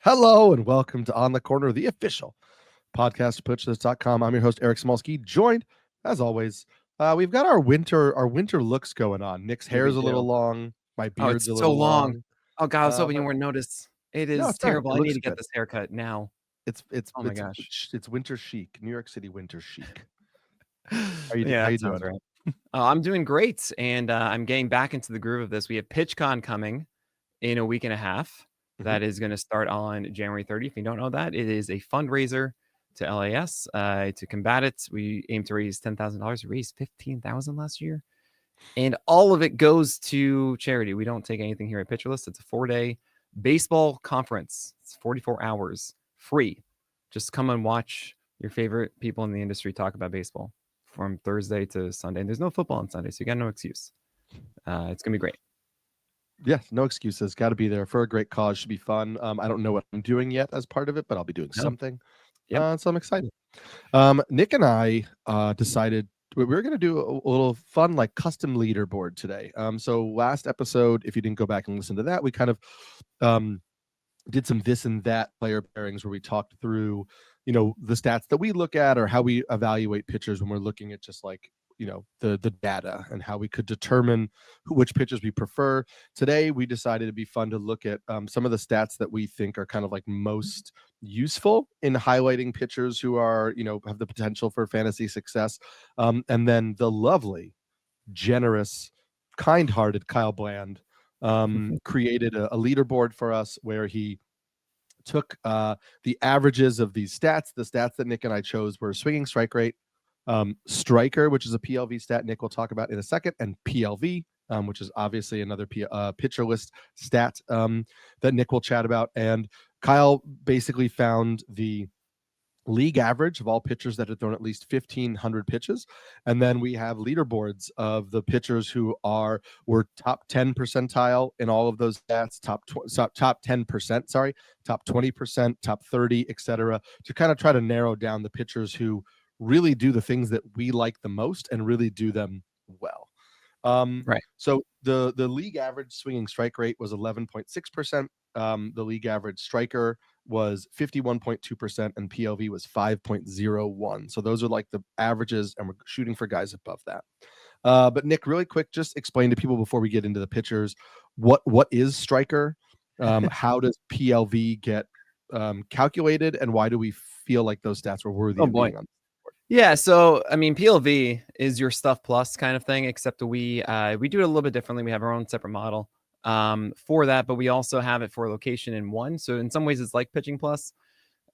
Hello and welcome to On the Corner, the official podcast of PitchList.com. I'm your host, Eric Samulski, joined, as always, we've got our winter looks going on. Nick's Yeah, we hair's a little do. long. My Oh, beard's it's a so little long. long. Oh God, I was hoping you But wouldn't notice. It no, is it's fine. terrible. It I need looks to get good. this haircut now. It's Oh my gosh. it's winter chic. New York City winter chic. How you Yeah, that sounds doing? right. I'm doing great, and I'm getting back into the groove of this. We have PitchCon coming in a week and a half. Mhm. That is going to start on January 30th. If you don't know that, it is a fundraiser to LAS to combat it. We aim to raise $10,000. We raised $15,000 last year, and all of it goes to charity. We don't take anything here at Pitcher List. It's a 4-day baseball conference. It's 44 hours free. Just come and watch your favorite people in the industry talk about baseball from Thursday to Sunday. And there's no football on Sunday, so you got no excuse. It's gonna be great. Yes, no excuses. Got to be there for a great cause. Should be fun. I don't know what I'm doing yet as part of it, but I'll be doing No. something. Yep. So I'm excited. Nick and I decided we were going to do a little fun, like custom leaderboard today. So last episode, if you didn't go back and listen to that, we kind of did some this and that player pairings where we talked through, the stats that we look at or how we evaluate pitchers when we're looking at just like, the data and how we could determine which pitchers we prefer. Today, we decided it'd be fun to look at some of the stats that we think are kind of like most useful in highlighting pitchers who are, have the potential for fantasy success. And then the lovely, generous, kind-hearted Kyle Bland created a leaderboard for us where he took the averages of these stats. The stats that Nick and I chose were swinging strike rate, striker, which is a PLV stat Nick will talk about in a second, and PLV, which is obviously another pitcher list stat that Nick will chat about. And Kyle basically found the league average of all pitchers that had thrown at least 1,500 pitches, and then we have leaderboards of the pitchers who were top 10 percentile in all of those stats, top 10%, sorry, top 20%, top 30, etc., to kind of try to narrow down the pitchers who really do the things that we like the most and really do them well. Right. So the league average swinging strike rate was 11.6%. The league average striker was 51.2%, and PLV was 5.01. So those are like the averages, and we're shooting for guys above that. But Nick, really quick, just explain to people before we get into the pitchers, what is striker? How does PLV get calculated, and why do we feel like those stats were worthy of being on? Yeah, so I mean, PLV is your stuff plus kind of thing, except we do it a little bit differently. We have our own separate model for that, but we also have it for location in one. So in some ways, it's like pitching plus,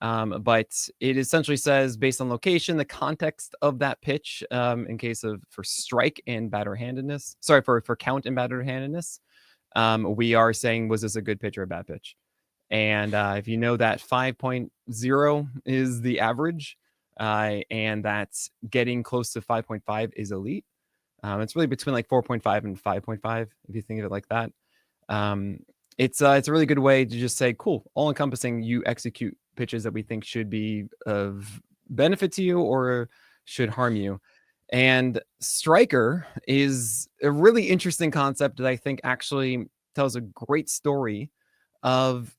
but it essentially says based on location, the context of that pitch, in case of for strike and batter handedness. Sorry, for count and batter handedness, we are saying was this a good pitch or a bad pitch? And if you know that 5.0 is the average. And that's getting close to 5.5 is elite. It's really between like 4.5 and 5.5 if you think of it like that. It's a really good way to just say, cool, all encompassing. You execute pitches that we think should be of benefit to you or should harm you. And striker is a really interesting concept that I think actually tells a great story of,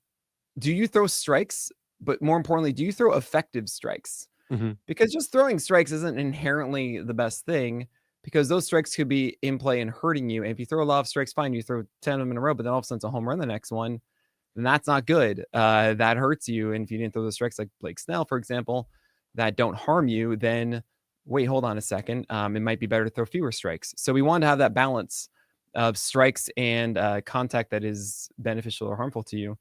do you throw strikes, but more importantly, do you throw effective strikes? Mm-hmm. Because just throwing strikes isn't inherently the best thing, because those strikes could be in play and hurting you. And if you throw a lot of strikes, fine, you throw 10 of them in a row, but then all of a sudden it's a home run the next one, then that's not good. That hurts you. And if you didn't throw the strikes like Blake Snell, for example, that don't harm you, then wait, hold on a second. It might be better to throw fewer strikes. So we want to have that balance of strikes and contact that is beneficial or harmful to you.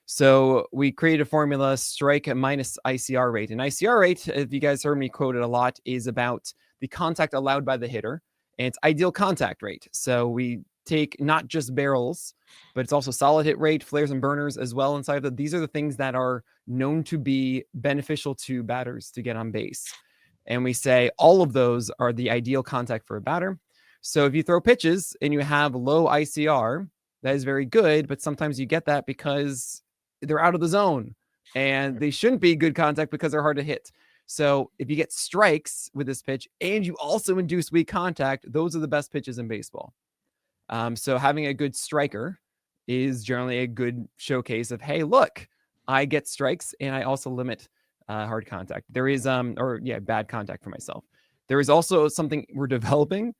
So we created a formula, strike minus ICR rate. And ICR rate, if you guys heard me quote it a lot, is about the contact allowed by the hitter, and it's ideal contact rate. So we take not just barrels, but it's also solid hit rate, flares and burners as well inside of it. These are the things that are known to be beneficial to batters to get on base. And we say all of those are the ideal contact for a batter. So if you throw pitches and you have low ICR, that is very good, but sometimes you get that because they're out of the zone and they shouldn't be good contact because they're hard to hit. So if you get strikes with this pitch and you also induce weak contact, those are the best pitches in baseball. So having a good striker is generally a good showcase of, hey, look, I get strikes and I also limit hard contact. There is bad contact for myself. There is also something we're developing,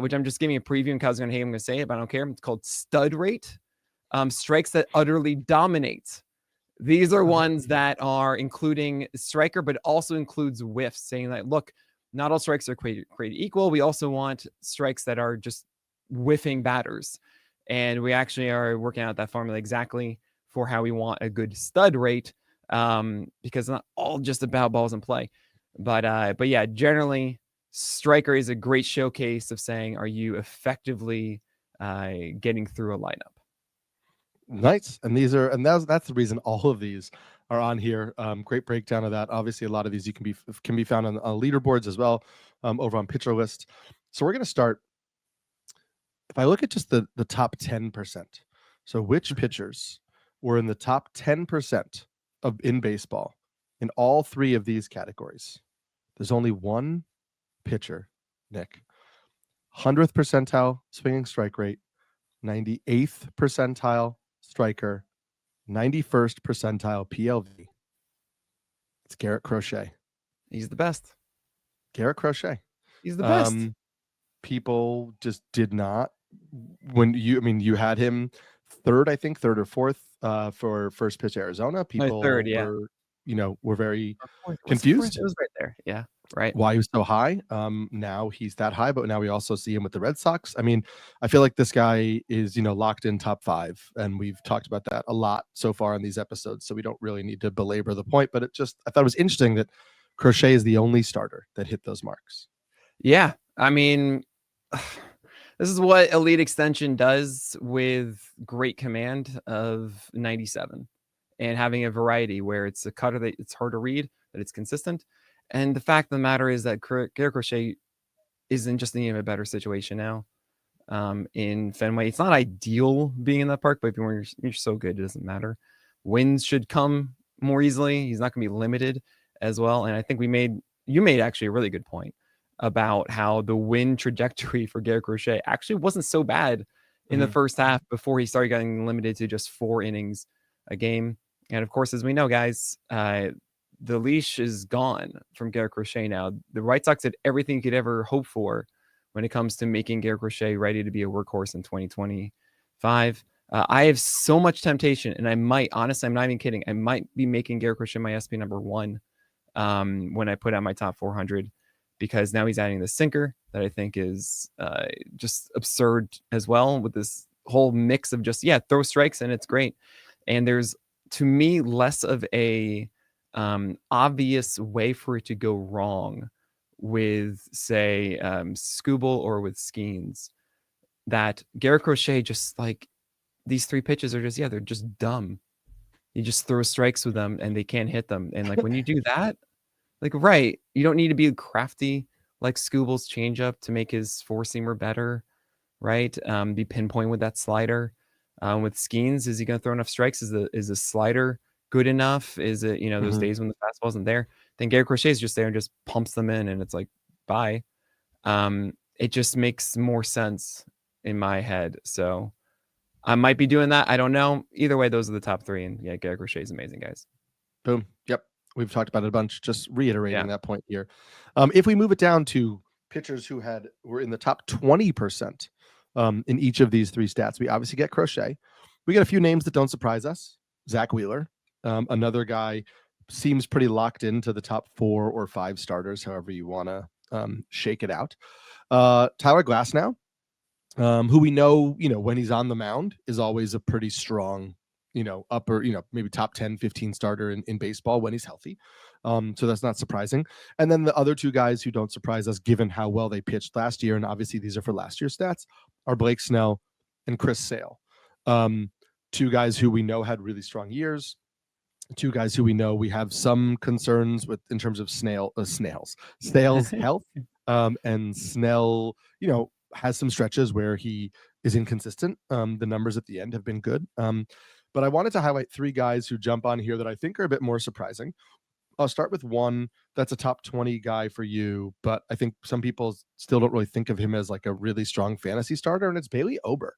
which I'm just giving a preview. And Kyle's gonna hate, I'm gonna say it, but I don't care. It's called stud rate. Strikes that utterly dominate. These are ones that are including striker, but also includes whiffs, saying that, look, not all strikes are created equal. We also want strikes that are just whiffing batters. And we actually are working out that formula exactly for how we want a good stud rate, because it's not all just about balls in play. But yeah, generally, striker is a great showcase of saying, are you effectively getting through a lineup? Nice. And that's the reason all of these are on here. Great breakdown of that. Obviously, a lot of these can be found on leaderboards as well, over on Pitcher List. So we're going to start. If I look at just the top 10%, so which pitchers were in the top 10% of in baseball in all three of these categories, there's only one pitcher, Nick. 100th percentile swinging strike rate, 98th percentile striker, 91st percentile PLV. It's Garrett Crochet. He's the best. Garrett Crochet. He's the best. People just did not. You had him third or fourth for first pitch Arizona. People third, yeah. were very confused. It was right there. Yeah. Right. Why he was so high. Now he's that high, but now we also see him with the Red Sox. I mean, I feel like this guy is, locked in top 5, and we've talked about that a lot so far in these episodes, so we don't really need to belabor the point, but I thought it was interesting that Crochet is the only starter that hit those marks. Yeah. I mean, this is what Elite Extension does with great command of 97 and having a variety where it's a cutter that it's hard to read, that it's consistent. And the fact of the matter is that Garrett Crochet isn't just in a better situation now in Fenway. It's not ideal being in that park, but when you're so good, it doesn't matter. Wins should come more easily. He's not going to be limited as well. And I think you made actually a really good point about how the win trajectory for Garrett Crochet actually wasn't so bad in the first half before he started getting limited to just 4 innings a game. And of course, as we know, guys, the leash is gone from Garrett Crochet now. The White Sox did everything you could ever hope for when it comes to making Garrett Crochet ready to be a workhorse in 2025. I have so much temptation, and I might, honestly, I'm not even kidding, I might be making Garrett Crochet my SP number 1 when I put out my top 400, because now he's adding the sinker that I think is just absurd as well, with this whole mix of just, throw strikes, and it's great. And there's, to me, less of a obvious way for it to go wrong with, say, Scooble or with Skeens, that Garrett Crochet, just like these 3 pitches are just, they're just dumb. You just throw strikes with them and they can't hit them. And like when you do that, like, right, you don't need to be crafty like Scooble's changeup to make his 4-seamer better, right? Be pinpoint with that slider. With Skeens, is he going to throw enough strikes? Is the slider good enough? Is it, those days when the fastball isn't there? Then Garrett Crochet is just there and just pumps them in, and it's like, bye. It just makes more sense in my head. So I might be doing that. I don't know. Either way, those are the top 3. And Garrett Crochet is amazing, guys. Boom. Yep. We've talked about it a bunch, just reiterating that point here. If we move it down to pitchers who were in the top 20% in each of these 3 stats, we obviously get Crochet. We get a few names that don't surprise us. Zach Wheeler, another guy, seems pretty locked into the top 4 or 5 starters, however you want to shake it out. Tyler Glasnow, who we know, when he's on the mound, is always a pretty strong, upper, maybe top 10, 15 starter in baseball when he's healthy. So that's not surprising. And then the other 2 guys who don't surprise us, given how well they pitched last year, and obviously these are for last year's stats, are Blake Snell and Chris Sale. 2 guys who we know had really strong years. 2 guys who we know we have some concerns with in terms of Sale's health. And Snell, has some stretches where he is inconsistent. The numbers at the end have been good. But I wanted to highlight 3 guys who jump on here that I think are a bit more surprising. I'll start with one that's a top 20 guy for you, but I think some people still don't really think of him as like a really strong fantasy starter, and it's Bailey Ober.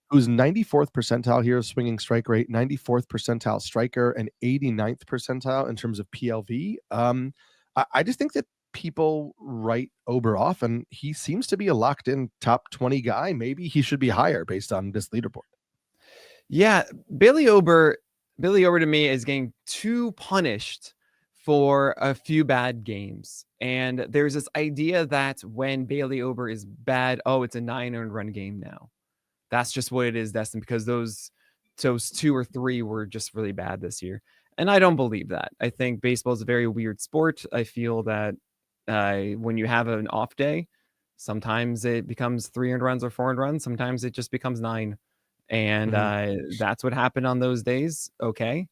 who's 94th percentile here swinging strike rate, 94th percentile striker, and 89th percentile in terms of PLV. I just think that people write Ober off, and he seems to be a locked in top 20 guy. Maybe he should be higher based on this leaderboard. Yeah, Bailey Ober to me is getting too punished for a few bad games. And there's this idea that when Bailey Ober is bad, oh, it's a 9 earned run game now. That's just what it is, Destin, because those 2 or 3 were just really bad this year. And I don't believe that. I think baseball is a very weird sport. I feel that when you have an off day, sometimes it becomes 3 earned runs or 4 earned runs. Sometimes it just becomes 9. And that's what happened on those days. Okay.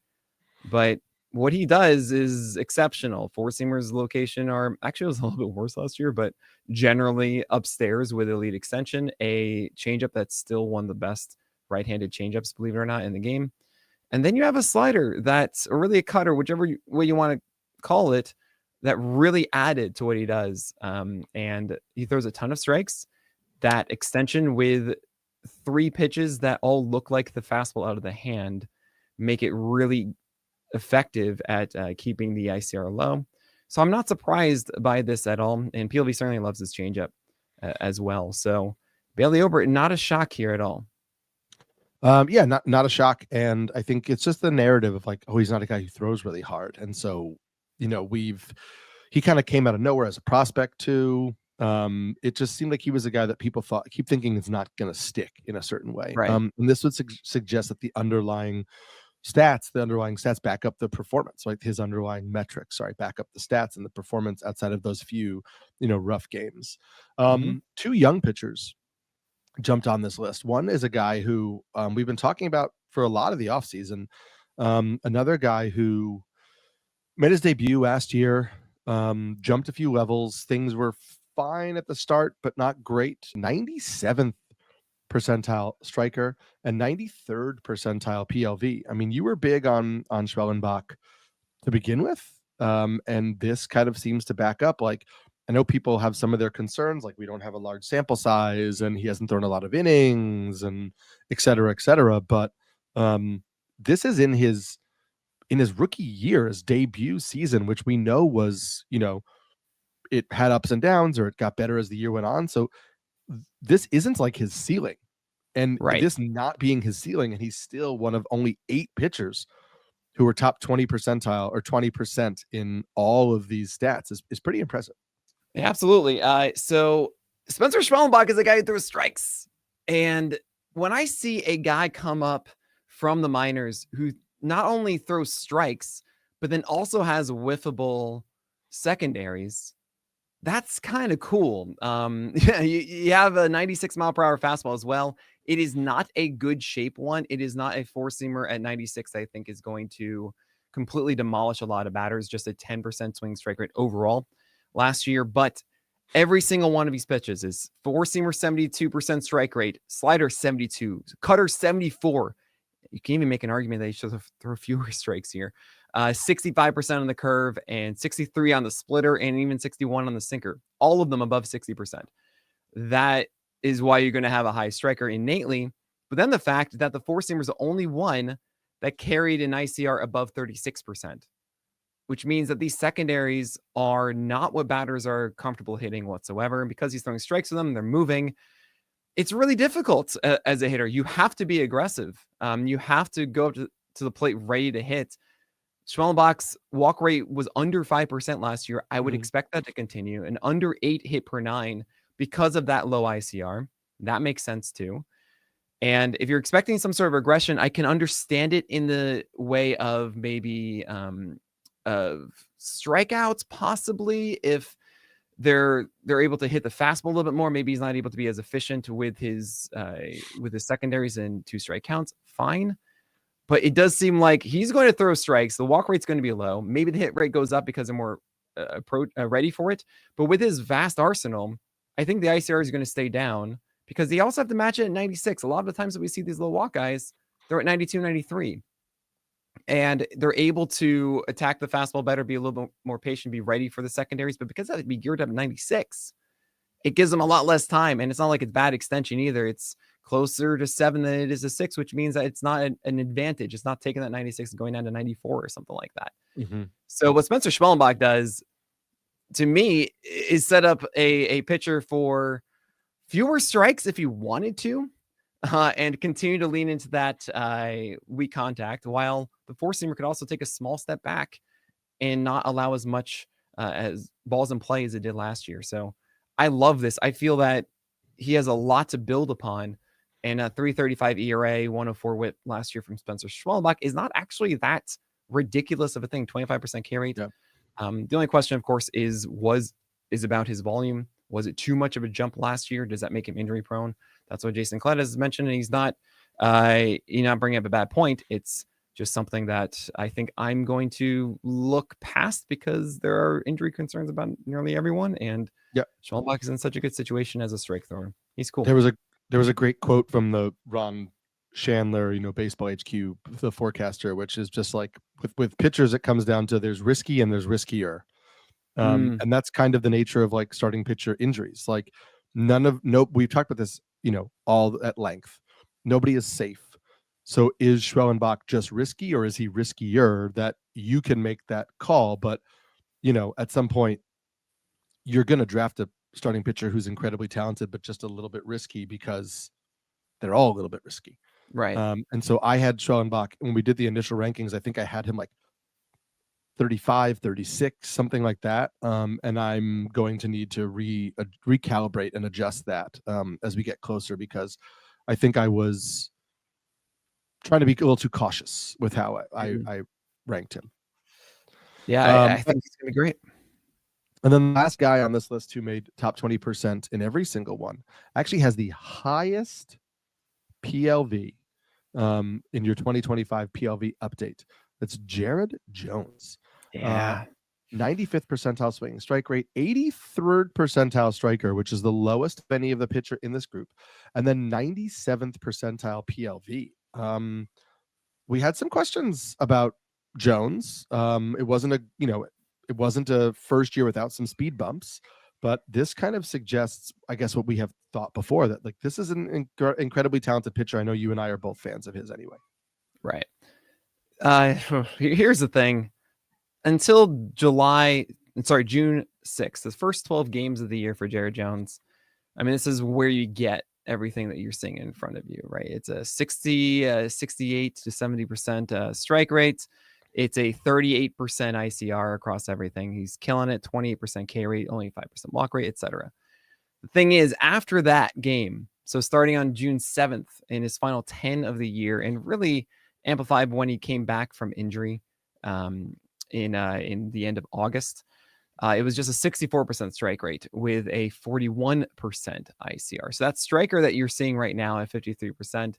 But what he does is exceptional. Four seamers location are actually, it was a little bit worse last year, but generally upstairs with elite extension, a changeup that's still one of the best right-handed changeups, believe it or not, in the game. And then you have a slider that's, or really a cutter, whichever way you want to call it, that really added to what he does. And he throws a ton of strikes. That extension with 3 pitches that all look like the fastball out of the hand make it really effective at keeping the ICR low. So I'm not surprised by this at all. And PLV certainly loves his changeup as well. So Bailey Ober, not a shock here at all. Yeah, not a shock. And I think it's just the narrative of like, oh, he's not a guy who throws really hard. And so, you know, he kind of came out of nowhere as a prospect too. It just seemed like he was a guy that people keep thinking is not going to stick in a certain way. Right. And this would suggest that the underlying stats back up the performance, like his underlying metrics, back up the stats and the performance outside of those few, rough games. 2 young pitchers jumped on this list. One is a guy who we've been talking about for a lot of the offseason. Another guy who made his debut last year, jumped a few levels. Things were fine at the start, but not great. 97th percentile striker and 93rd percentile PLV. I mean, you were big on Schwellenbach to begin with, and this kind of seems to back up. Like, I know people have some of their concerns, like we don't have a large sample size and he hasn't thrown a lot of innings and et cetera, but this is in his rookie year, his debut season, which we know was, it had ups and downs, or it got better as the year went on. So this isn't like his ceiling, and this not being his ceiling, and he's still one of only 8 pitchers who are top 20 percentile or 20% in all of these stats is pretty impressive. Yeah, absolutely. So Spencer Schwellenbach is a guy who throws strikes. And when I see a guy come up from the minors who not only throws strikes, but then also has whiffable secondaries, that's kind of cool. You have a 96 mile per hour fastball as well. It is not a good shape one. It is not a 4-seamer at 96. I think is going to completely demolish a lot of batters. Just a 10% swing strike rate overall last year. But every single one of these pitches is 4-seamer 72% strike rate, slider 72, cutter 74. You can even make an argument that he should throw fewer strikes here. 65% on the curve and 63 on the splitter and even 61 on the sinker. All of them above 60%. That is why you're going to have a high striker innately. But then the fact that the 4-seamer is the only one that carried an ICR above 36%, which means that these secondaries are not what batters are comfortable hitting whatsoever. And because he's throwing strikes with them, they're moving. It's really difficult as a hitter. You have to be aggressive. You have to go up to the plate ready to hit. Schwellenbach's walk rate was under 5% last year. I would expect that to continue. And under 8 hit per 9 because of that low ICR. That makes sense too. And if you're expecting some sort of regression, I can understand it in the way of maybe of strikeouts, possibly if they're able to hit the fastball a little bit more. Maybe he's not able to be as efficient with his secondaries and 2 strike counts. Fine. But it does seem like he's going to throw strikes. The walk rate's going to be low. Maybe the hit rate goes up because they're more ready for it. But with his vast arsenal, I think the ICR is going to stay down because they also have to match it at 96. A lot of the times that we see these low walk guys, they're at 92, 93. And they're able to attack the fastball better, be a little bit more patient, be ready for the secondaries. But because that be geared up at 96, it gives them a lot less time. And it's not like it's bad extension either. It's closer to 7 than it is to 6, which means that it's not an advantage. It's not taking that 96 and going down to 94 or something like that. So what Spencer Schwellenbach does, to me, is set up a pitcher for fewer strikes if you wanted to, and continue to lean into that weak contact, while the four-seamer could also take a small step back and not allow as much as balls in play as it did last year. So I love this. I feel that he has a lot to build upon, and a 3.35 ERA, 104 WHIP last year from Spencer Schwellenbach is not actually that ridiculous of a thing. 25% K rate. Yeah. The only question, of course, is about his volume. Was it too much of a jump last year? Does that make him injury prone? That's what Jason Klett has mentioned, and he's not bringing up a bad point. It's just something that I think I'm going to look past because there are injury concerns about nearly everyone. And Schwellenbach is in such a good situation as a strike thrower. He's cool. There was a great quote from the Ron Chandler, Baseball HQ, the forecaster, which is just like with pitchers, it comes down to there's risky and there's riskier. And that's kind of the nature of like starting pitcher injuries. Like we've talked about this, all at length. Nobody is safe. So is Schwellenbach just risky, or is he riskier? That you can make that call, but at some point you're going to draft a starting pitcher who's incredibly talented, but just a little bit risky because they're all a little bit risky. Right. And so I had Schwellenbach when we did the initial rankings. I think I had him like 35, 36, something like that. And I'm going to need to recalibrate and adjust that as we get closer, because I think I was trying to be a little too cautious with how I ranked him. Yeah, I think he's going to be great. And then the last guy on this list who made top 20% in every single one actually has the highest PLV in your 2025 PLV update. That's Jared Jones. Yeah. 95th percentile swinging strike rate, 83rd percentile striker, which is the lowest of any of the pitcher in this group, and then 97th percentile PLV. We had some questions about Jones. It wasn't a first year without some speed bumps, but this kind of suggests, I guess, what we have thought before, that like this is an incredibly talented pitcher. I know you and I are both fans of his anyway. Right. Here's the thing. Until June 6th, the first 12 games of the year for Jared Jones, I mean, this is where you get everything that you're seeing in front of you, right? It's a 68 to 70% strike rate. It's a 38% ICR across everything. He's killing it. 28% K rate, only 5% walk rate, etc. The thing is, after that game, so starting on June 7th in his final 10 of the year, and really amplified when he came back from injury in the end of August, it was just a 64% strike rate with a 41% ICR. So that striker that you're seeing right now at 53%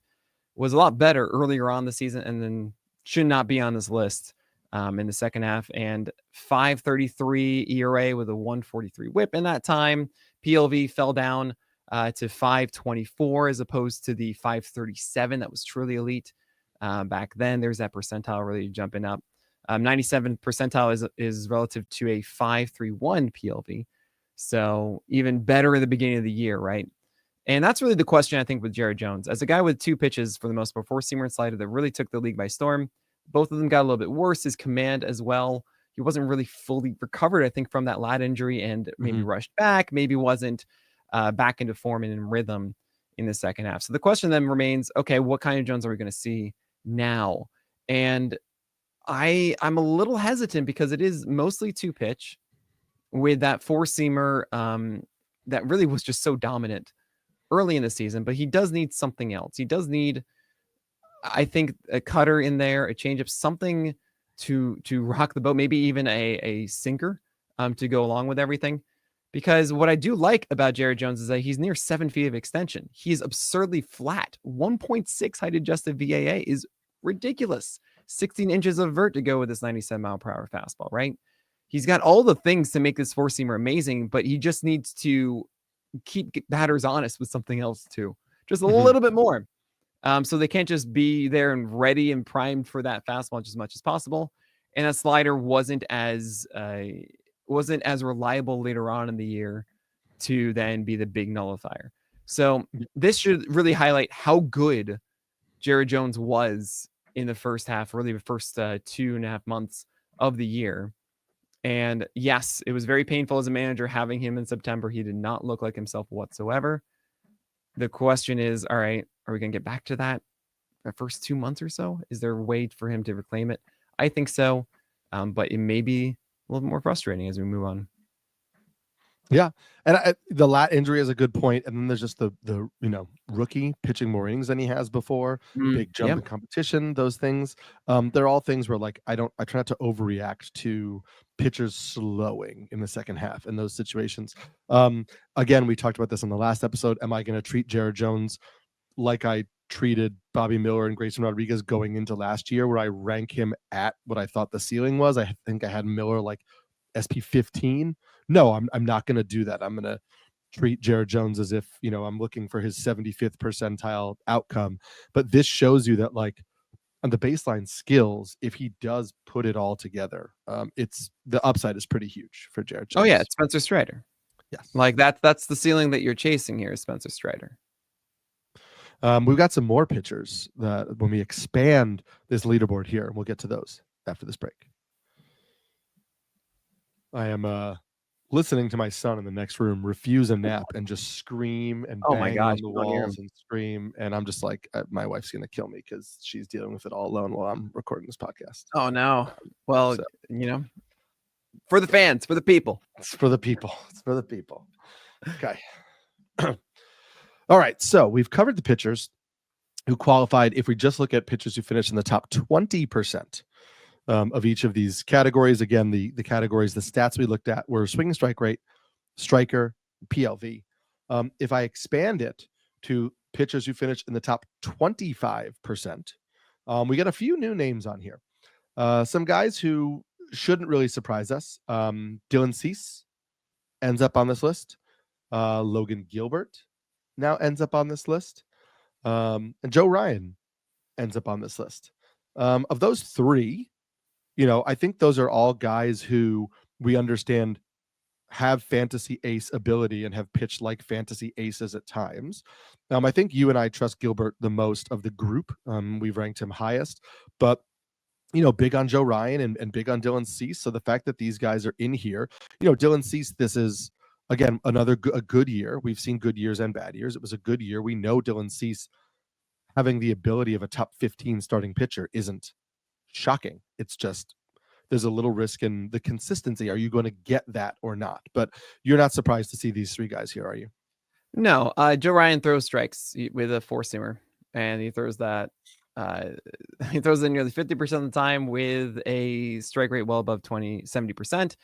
was a lot better earlier on the season, and then should not be on this list in the second half. And 5.33 ERA with a 1.43 WHIP in that time. PLV fell down to 5.24 as opposed to the 5.37 that was truly elite back then. There's that percentile really jumping up. 97 percentile is relative to a 5.31 PLV. So even better in the beginning of the year, right? And that's really the question, I think, with Jared Jones. As a guy with two pitches, for the most part, four-seamer and slider, that really took the league by storm. Both of them got a little bit worse. His command as well. He wasn't really fully recovered, I think, from that lat injury, and maybe rushed back, maybe wasn't back into form and in rhythm in the second half. So the question then remains, okay, what kind of Jones are we going to see now? And I'm a little hesitant because it is mostly two-pitch with that four-seamer that really was just so dominant early in the season, but he does need something else. He does need, I think, a cutter in there, a changeup, something to rock the boat, maybe even a sinker to go along with everything. Because what I do like about Jared Jones is that he's near 7 feet of extension. He's absurdly flat. 1.6 height adjusted VAA is ridiculous. 16 inches of vert to go with this 97 mile per hour fastball, right? He's got all the things to make this four-seamer amazing, but he just needs to keep batters honest with something else too, just a little bit more. So they can't just be there and ready and primed for that fastball as much as possible. And that slider wasn't as reliable later on in the year to then be the big nullifier. So this should really highlight how good Jared Jones was in the first half, really the first 2.5 months of the year. And yes, it was very painful as a manager having him in September. He did not look like himself whatsoever. The question is, all right, are we going to get back to that the first 2 months or so? Is there a way for him to reclaim it? I think so. But it may be a little bit more frustrating as we move on. Yeah, and the lat injury is a good point, and then there's just the rookie pitching more innings than he has before, big jump in competition, those things. They're all things where like I try not to overreact to pitchers slowing in the second half in those situations. Again, we talked about this in the last episode. Am I going to treat Jared Jones like I treated Bobby Miller and Grayson Rodriguez going into last year, where I rank him at what I thought the ceiling was? I think I had Miller like SP 15. No, I'm not going to do that. I'm going to treat Jared Jones as if, I'm looking for his 75th percentile outcome. But this shows you that like on the baseline skills, if he does put it all together, it's the upside is pretty huge for Jared Jones. Oh yeah, it's Spencer Strider. Yes. Like that's the ceiling that you're chasing here is Spencer Strider. We've got some more pitchers that when we expand this leaderboard here, and we'll get to those after this break. I am listening to my son in the next room refuse a nap and just scream and bang on the walls and scream. And I'm just like, my wife's going to kill me because she's dealing with it all alone while I'm recording this podcast. Oh, no. Well, for the fans, for the people. It's for the people. It's for the people. Okay. All right. So we've covered the pitchers who qualified. If we just look at pitchers who finished in the top 20%. Of each of these categories. Again, the categories, the stats we looked at were swing and strike rate, striker, PLV. If I expand it to pitchers who finished in the top 25%, we got a few new names on here. Some guys who shouldn't really surprise us. Dylan Cease ends up on this list. Logan Gilbert now ends up on this list. And Joe Ryan ends up on this list. Of those three, I think those are all guys who we understand have fantasy ace ability and have pitched like fantasy aces at times. I think you and I trust Gilbert the most of the group. We've ranked him highest, but big on Joe Ryan and big on Dylan Cease. So the fact that these guys are in here, Dylan Cease, this is again a good year. We've seen good years and bad years. It was a good year. We know Dylan Cease having the ability of a top 15 starting pitcher isn't shocking. It's just there's a little risk in the consistency. Are you going to get that or not? But you're not surprised to see these three guys here, are you? No. Joe Ryan throws strikes with a four-seamer, and he throws that. He throws it nearly 50% of the time with a strike rate well above 70%.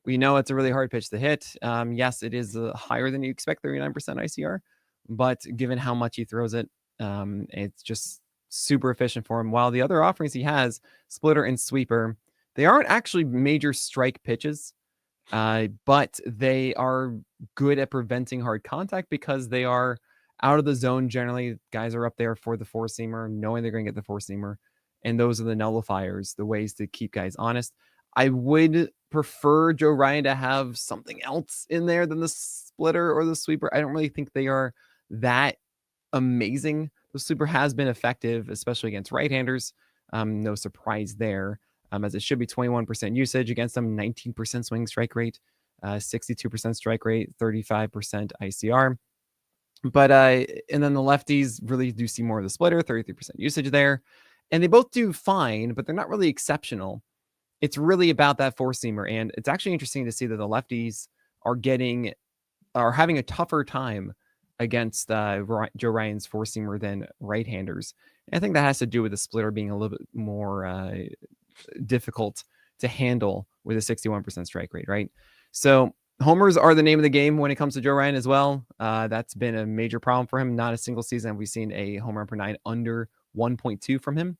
We know it's a really hard pitch to hit. Yes, it is higher than you expect, 39% ICR, but given how much he throws it, it's just super efficient for him. While the other offerings he has, splitter and sweeper, they aren't actually major strike pitches, but they are good at preventing hard contact because they are out of the zone. Generally, guys are up there for the four-seamer, knowing they're going to get the four-seamer, and those are the nullifiers, the ways to keep guys honest. I would prefer Joe Ryan to have something else in there than the splitter or the sweeper. I don't really think they are that amazing. The sweeper has been effective, especially against right-handers. No surprise there, as it should be 21% usage against them, 19% swing strike rate, 62% strike rate, 35% ICR. But and then the lefties really do see more of the splitter, 33% usage there. And they both do fine, but they're not really exceptional. It's really about that four-seamer. And it's actually interesting to see that the lefties are having a tougher time against Joe Ryan's four-seamer than right-handers. And I think that has to do with the splitter being a little bit more difficult to handle with a 61% strike rate, right? So homers are the name of the game when it comes to Joe Ryan as well. That's been a major problem for him. Not a single season have we seen a home run per nine under 1.2 from him.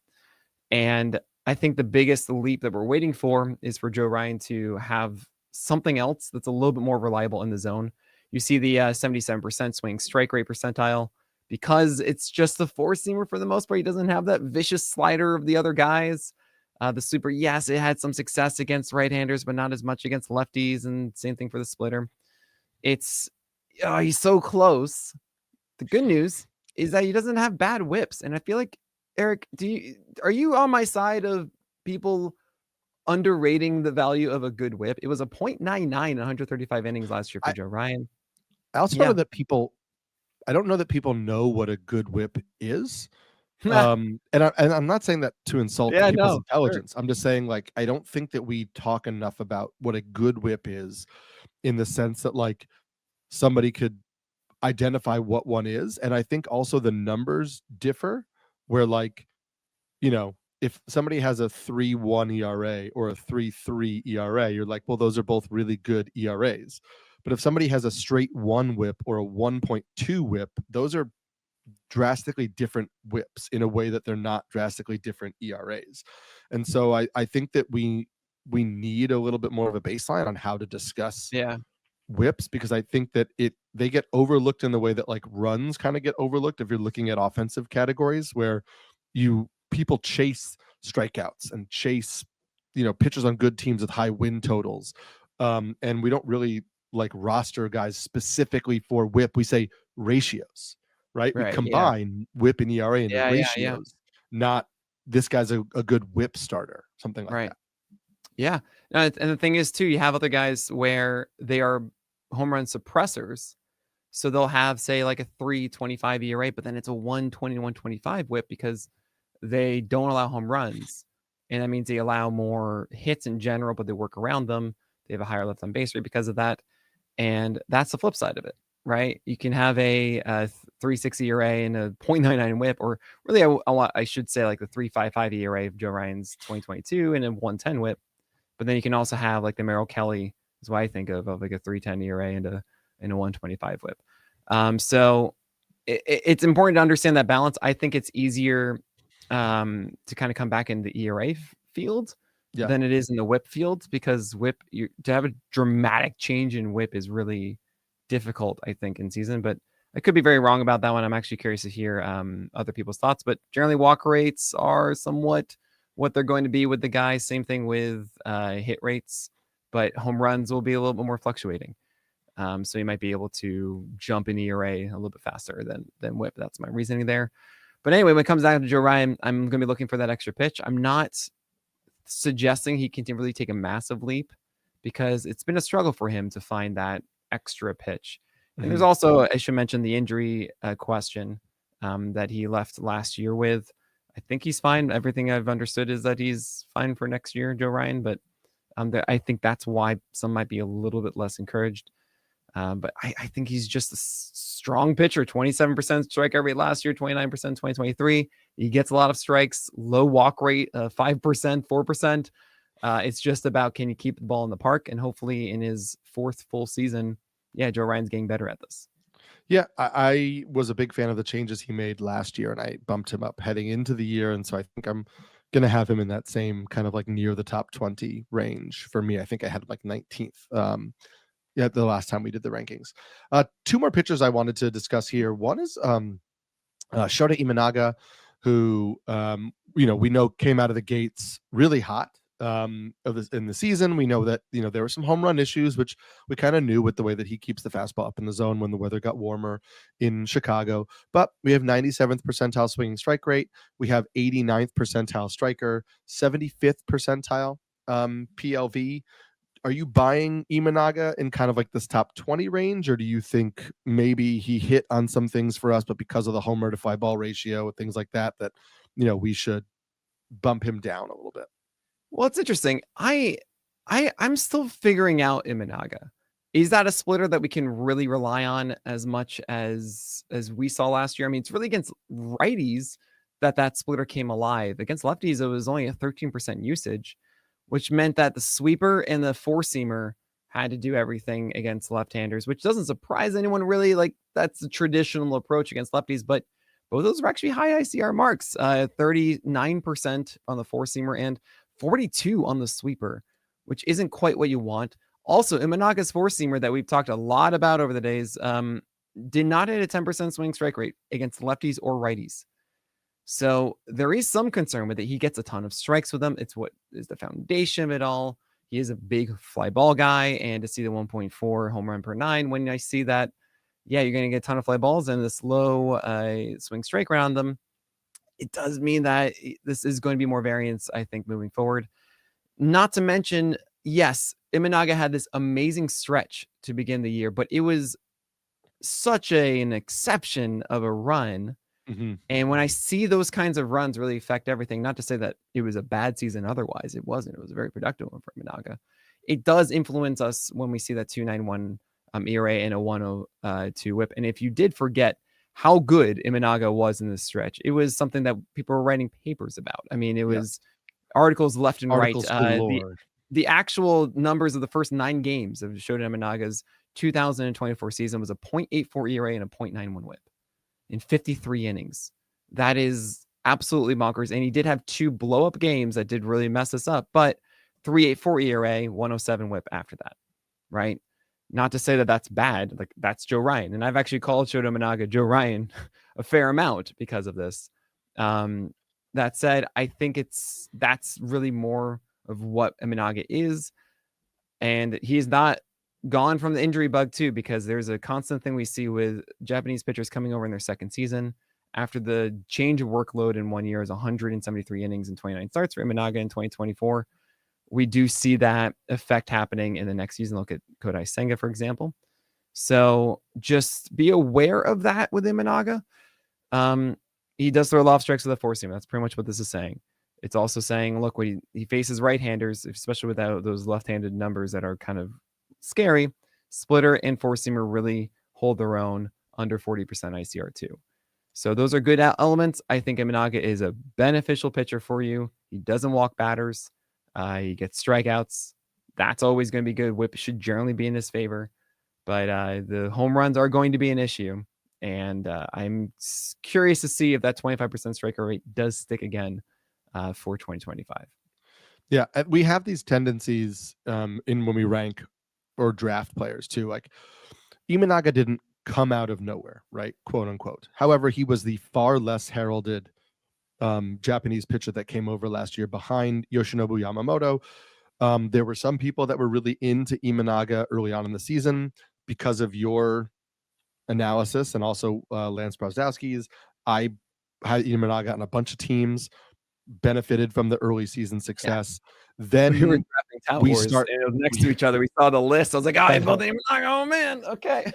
And I think the biggest leap that we're waiting for is for Joe Ryan to have something else that's a little bit more reliable in the zone. You see the 77% swing strike rate percentile because it's just the four-seamer for the most part. He doesn't have that vicious slider of the other guys. The super, yes, it had some success against right-handers, but not as much against lefties, and same thing for the splitter. He's so close, The good news is that he doesn't have bad whips. And I feel like, Eric, are you on my side of people underrating the value of a good whip? It was a 0.99 in 135 innings last year for Joe Ryan. I also don't know that people, I don't know that people know what a good whip is. And I'm not saying that to insult people's intelligence. Sure. I'm just saying, like, I don't think that we talk enough about what a good whip is, in the sense that, like, somebody could identify what one is. And I think also the numbers differ, where, like, you know, if somebody has a 3.1 ERA or a 3.3 ERA, you're like, well, those are both really good ERAs. But if somebody has a straight 1 whip or a 1.2 whip, those are drastically different whips in a way that they're not drastically different ERAs. And so I think that we need a little bit more of a baseline on how to discuss whips, because I think that they get overlooked in the way that, like, runs kind of get overlooked if you're looking at offensive categories, where people chase strikeouts and chase, pitchers on good teams with high win totals. And we don't really, like, roster guys specifically for whip. We say ratios, right? We combine whip and ERA into ratios, not this guy's a good whip starter, something like that. Yeah. And the thing is, too, you have other guys where they are home run suppressors. So they'll have, say, like a 3.25 ERA, but then it's a 1.20, 1.25 whip because they don't allow home runs. And that means they allow more hits in general, but they work around them. They have a higher left on base rate because of that. And that's the flip side of it, right? You can have a 3.6 ERA and a 0.99 whip, or really, I should say, like the 3.55 ERA of Joe Ryan's 2022 and a 1.10 whip. But then you can also have, like, the Merrill Kelly, is what I think of like a 3.10 ERA and a 1.25 whip. So it's important to understand that balance. I think it's easier to kind of come back in the ERA field than it is in the whip field, because whip, to have a dramatic change in whip is really difficult, I think, in season. But I could be very wrong about that one. I'm actually curious to hear other people's thoughts. But generally, walk rates are somewhat what they're going to be with the guys. Same thing with hit rates, but home runs will be a little bit more fluctuating. So you might be able to jump in ERA a little bit faster than whip. That's my reasoning there. But anyway, when it comes down to Joe Ryan, I'm going to be looking for that extra pitch. I'm not suggesting he can really take a massive leap, because it's been a struggle for him to find that extra pitch. And there's also, I should mention, the injury question that he left last year with. I think he's fine. Everything I've understood is that he's fine for next year, Joe Ryan. But I think that's why some might be a little bit less encouraged. But I think he's just a strong pitcher. 27% strikeout rate last year, 29% 2023. He gets a lot of strikes, low walk rate, 5%, 4%. It's just about, can you keep the ball in the park? And hopefully in his 4th full season, Joe Ryan's getting better at this. Yeah, I was a big fan of the changes he made last year, and I bumped him up heading into the year. And so I think I'm going to have him in that same kind of, like, near the top 20 range for me. I think I had like 19th. The last time we did the rankings. 2 more pitchers I wanted to discuss here. One is Shota Imanaga, who we know came out of the gates really hot in the season. We know that there were some home run issues, which we kind of knew with the way that he keeps the fastball up in the zone when the weather got warmer in Chicago. But we have 97th percentile swinging strike rate. We have 89th percentile striker, 75th percentile PLV. Are you buying Imanaga in kind of like this top 20 range, or do you think maybe he hit on some things for us, but because of the homer to fly ball ratio and things like that, we should bump him down a little bit? Well, it's interesting. I'm still figuring out Imanaga. Is that a splitter that we can really rely on as much as we saw last year? I mean, it's really against righties that splitter came alive. Against lefties, it was only a 13% usage, which meant that the sweeper and the 4-seamer had to do everything against left-handers, which doesn't surprise anyone really. Like, that's the traditional approach against lefties, but both of those were actually high ICR marks, 39% on the 4-seamer and 42 on the sweeper, which isn't quite what you want. Also, Imanaga's 4-seamer that we've talked a lot about over the days did not hit a 10% swing strike rate against lefties or righties. So there is some concern with it. He gets a ton of strikes with them. It's what is the foundation of it all. He is a big fly ball guy, and to see the 1.4 home run per 9, when I see that, yeah, you're going to get a ton of fly balls and this low swing strike around them. It does mean that this is going to be more variance, I think, moving forward. Not to mention, yes, Imanaga had this amazing stretch to begin the year, but it was such an exception of a run. Mm-hmm. And when I see those kinds of runs really affect everything, not to say that it was a bad season otherwise, it wasn't. It was a very productive one for Imanaga. It does influence us when we see that 2.91 ERA and a 1.02 whip. And if you did forget how good Imanaga was in this stretch, it was something that people were writing papers about. I mean, it was articles left and Articles right. galore. The actual numbers of the first 9 games of Shota Imanaga's 2024 season was a 0.84 ERA and a 0.91 whip in 53 innings. That is absolutely bonkers. And he did have 2 blow-up games that did really mess us up, but 3.84 ERA, 107 whip after that, right? Not to say that that's bad. Like, that's Joe Ryan. And I've actually called Shota Imanaga Joe Ryan a fair amount because of this. That said, I think that's really more of what Imanaga is. And he's not gone from the injury bug too, because there's a constant thing we see with Japanese pitchers coming over in their second season after the change of workload in 1 year is 173 innings and 29 starts for Imanaga in 2024. We do see that effect happening in the next season. Look at Kodai Senga, for example. So just be aware of that with Imanaga. He does throw a lot of strikes with a 4-seamer. That's pretty much what this is saying. It's also saying, look, when he faces right-handers, especially without those left-handed numbers that are kind of scary, splitter and 4-seamer really hold their own under 40% ICR too. So those are good elements. I think Imanaga is a beneficial pitcher for you. He doesn't walk batters. He gets strikeouts. That's always going to be good. Whip should generally be in his favor. But the home runs are going to be an issue. And I'm curious to see if that 25% striker rate does stick again for 2025. Yeah, we have these tendencies in when we rank or draft players too. Like, Imanaga didn't come out of nowhere, right? Quote unquote. However, he was the far less heralded Japanese pitcher that came over last year behind Yoshinobu Yamamoto. There were some people that were really into Imanaga early on in the season because of your analysis and also Lance Brozdowski's. I had Imanaga on a bunch of teams, benefited from the early season success. Yeah. Then we were drafting Tout Wars next to each other. We saw the list. I was like, I both Imanaga. Oh man, okay.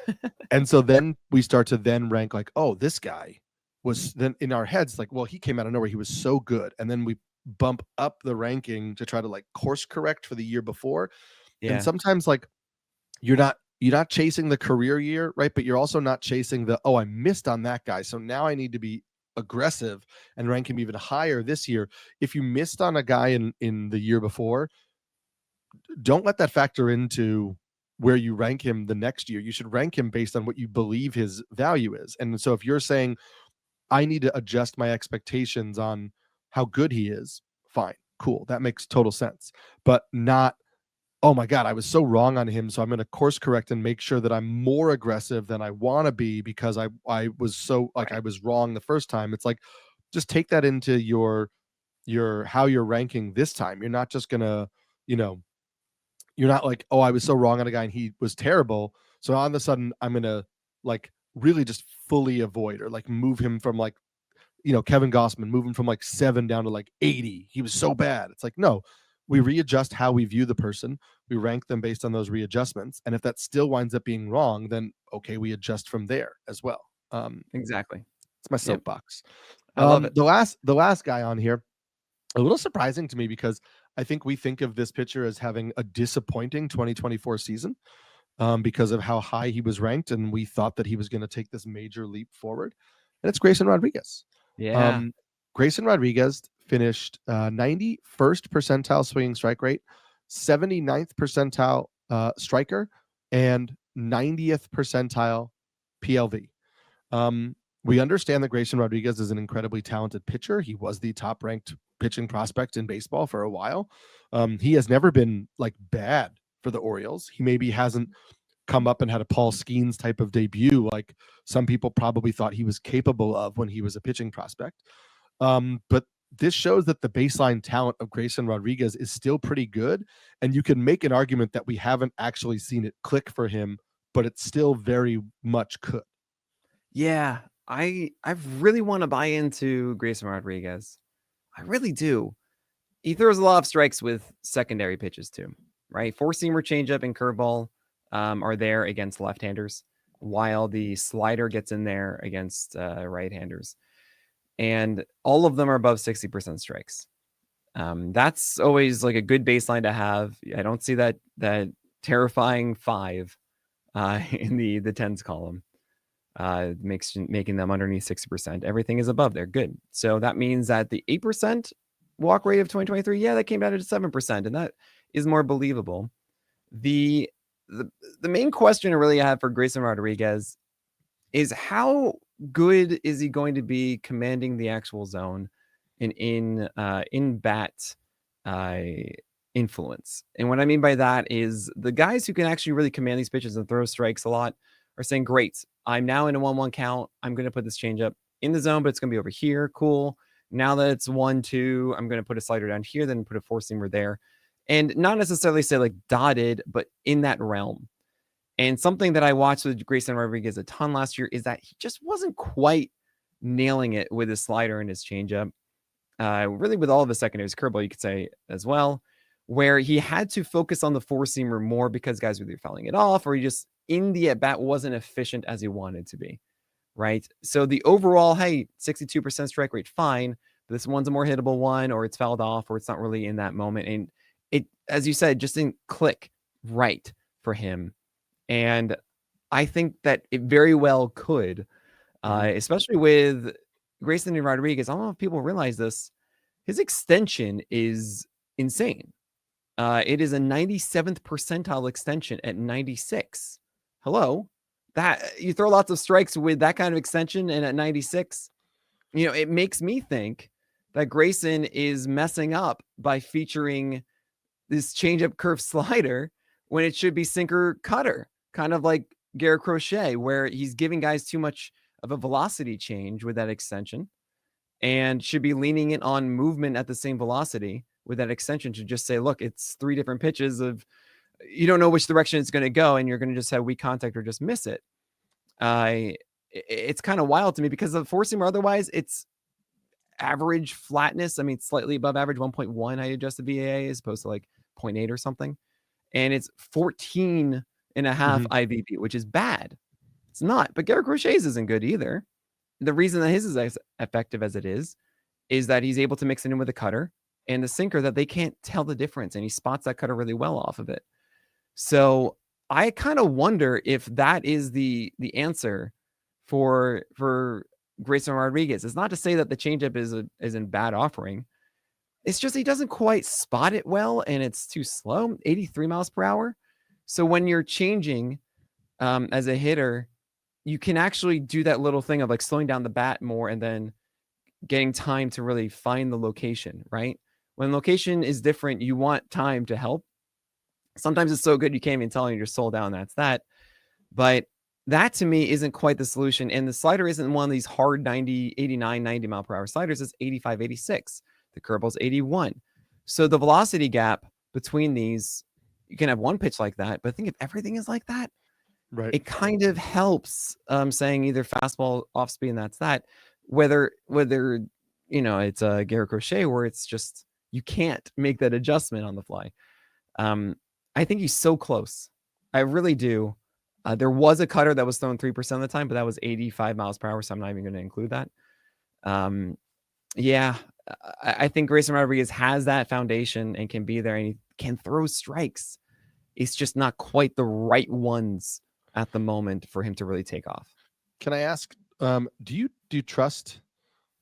And so then we start to then rank like, oh, this guy was then in our heads like, well, he came out of nowhere. He was so good. And then we bump up the ranking to try to like course correct for the year before. Yeah. And sometimes like you're not chasing the career year, right? But you're also not chasing the, oh, I missed on that guy, so now I need to be aggressive and rank him even higher this year. If you missed on a guy in the year before, don't let that factor into where you rank him the next year. You should rank him based on what you believe his value is. And so if you're saying, I need to adjust my expectations on how good he is, fine, cool. That makes total sense. But not, oh my God, I was so wrong on him, so I'm going to course correct and make sure that I'm more aggressive than I want to be because I was so like I was wrong the first time. It's like, just take that into your how you're ranking this time. You're not just going to, you're not like, oh, I was so wrong on a guy and he was terrible, so all of a sudden I'm going to like really just fully avoid or like move him from like, Kevin Gossman, move him from like 7 down to like 80. He was so bad. It's like, no, we readjust how we view the person. We rank them based on those readjustments. And if that still winds up being wrong, then okay, we adjust from there as well. Exactly. It's my soapbox. I love it. The last guy on here, a little surprising to me because I think we think of this pitcher as having a disappointing 2024 season because of how high he was ranked. And we thought that he was going to take this major leap forward. And it's Grayson Rodriguez. Yeah. Grayson Rodriguez finished 91st percentile swinging strike rate, 79th percentile striker, and 90th percentile PLV. We understand that Grayson Rodriguez is an incredibly talented pitcher. He was the top ranked pitching prospect in baseball for a while. He has never been like bad for the Orioles. He maybe hasn't come up and had a Paul Skeens type of debut like some people probably thought he was capable of when he was a pitching prospect. But this shows that the baseline talent of Grayson Rodriguez is still pretty good. And you can make an argument that we haven't actually seen it click for him but it still very much could. Yeah, I really want to buy into Grayson Rodriguez. I really do. He throws a lot of strikes with secondary pitches too, right? Four-seamer, changeup, and curveball are there against left-handers, while the slider gets in there against right-handers. And all of them are above 60% strikes. That's always like a good baseline to have. I don't see that terrifying 5 in the tens column. Making them underneath 60%. Everything is above there. Good. So that means that the 8% walk rate of 2023, yeah, that came down to 7%, and that is more believable. The main question I really have for Grayson Rodriguez is how good is he going to be commanding the actual zone and in bat influence. And what I mean by that is the guys who can actually really command these pitches and throw strikes a lot are saying, great, I'm now in a 1-1 count. I'm going to put this changeup in the zone, but it's going to be over here. Cool. Now that it's 1-2, I'm going to put a slider down here, then put a four-seamer there. And not necessarily say like dotted, but in that realm. And something that I watched with Grayson Rodriguez a ton last year is that he just wasn't quite nailing it with his slider and his changeup. Really with all of his secondaries, curveball, you could say as well, where he had to focus on the four-seamer more because guys were either fouling it off or he just in the at-bat wasn't efficient as he wanted to be, right? So the overall, hey, 62% strike rate, fine, but this one's a more hittable one, or it's fouled off, or it's not really in that moment. And it, as you said, just didn't click right for him. And I think that it very well could, especially with Grayson Rodriguez. I don't know if people realize this. His extension is insane. It is a 97th percentile extension at 96. Hello, that you throw lots of strikes with that kind of extension, and at 96, it makes me think that Grayson is messing up by featuring this changeup curve slider when it should be sinker cutter, kind of like Garrett Crochet, where he's giving guys too much of a velocity change with that extension and should be leaning it on movement at the same velocity with that extension to just say, look, it's 3 different pitches of, you don't know which direction it's going to go, and you're going to just have weak contact or just miss it. It's kind of wild to me because of four-seamer, otherwise it's average flatness. I mean, slightly above average, 1.1 I adjusted VAA as opposed to like 0.8 or something. And it's 14 and a half IVP, which is bad. It's not, but Garrett Crochet's isn't good either. The reason that his is as effective as it is that he's able to mix it in with a cutter and the sinker that they can't tell the difference. And he spots that cutter really well off of it. So I kind of wonder if that is the answer for Grayson Rodriguez. It's not to say that the changeup is in bad offering. It's just he doesn't quite spot it well, and it's too slow, 83 miles per hour. So when you're changing as a hitter, you can actually do that little thing of like slowing down the bat more and then getting time to really find the location, right? When location is different, you want time to help. Sometimes it's so good you can't even tell, and you're sold down. That's that. But that to me isn't quite the solution. And the slider isn't one of these hard 90, 89, 90 mile per hour sliders. It's 85, 86. The curveball's 81. So the velocity gap between these, you can have one pitch like that, but I think if everything is like that, right, it kind of helps saying either fastball off speed and that's that. Whether it's a Garrett Crochet where it's just you can't make that adjustment on the fly. I think he's so close. I really do. There was a cutter that was thrown 3% of the time, but that was 85 miles per hour, so I'm not even going to include that. Yeah, I think Grayson Rodriguez has that foundation and can be there, and he can throw strikes. It's just not quite the right ones at the moment for him to really take off. Can I ask, do you trust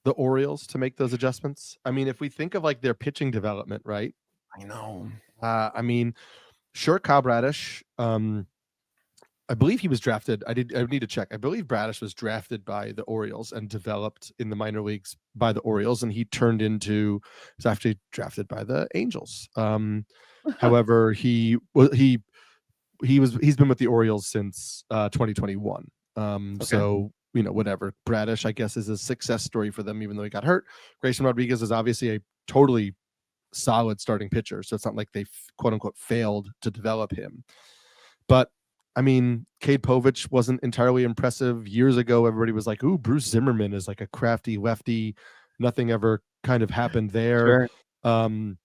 the Orioles to make those adjustments? I mean, if we think of like their pitching development, right? I know. I mean, sure, Kyle Bradish, I believe he was drafted. I need to check. I believe Bradish was drafted by the Orioles and developed in the minor leagues by the Orioles, and he was actually drafted by the Angels. However, he's been with the Orioles since 2021. Okay. So whatever. Bradish, I guess, is a success story for them, even though he got hurt. Grayson Rodriguez is obviously a totally solid starting pitcher, so it's not like they quote unquote failed to develop him. But I mean, Cade Povich wasn't entirely impressive years ago. Everybody was like, "Ooh, Bruce Zimmerman is like a crafty lefty." Nothing ever kind of happened there. Sure.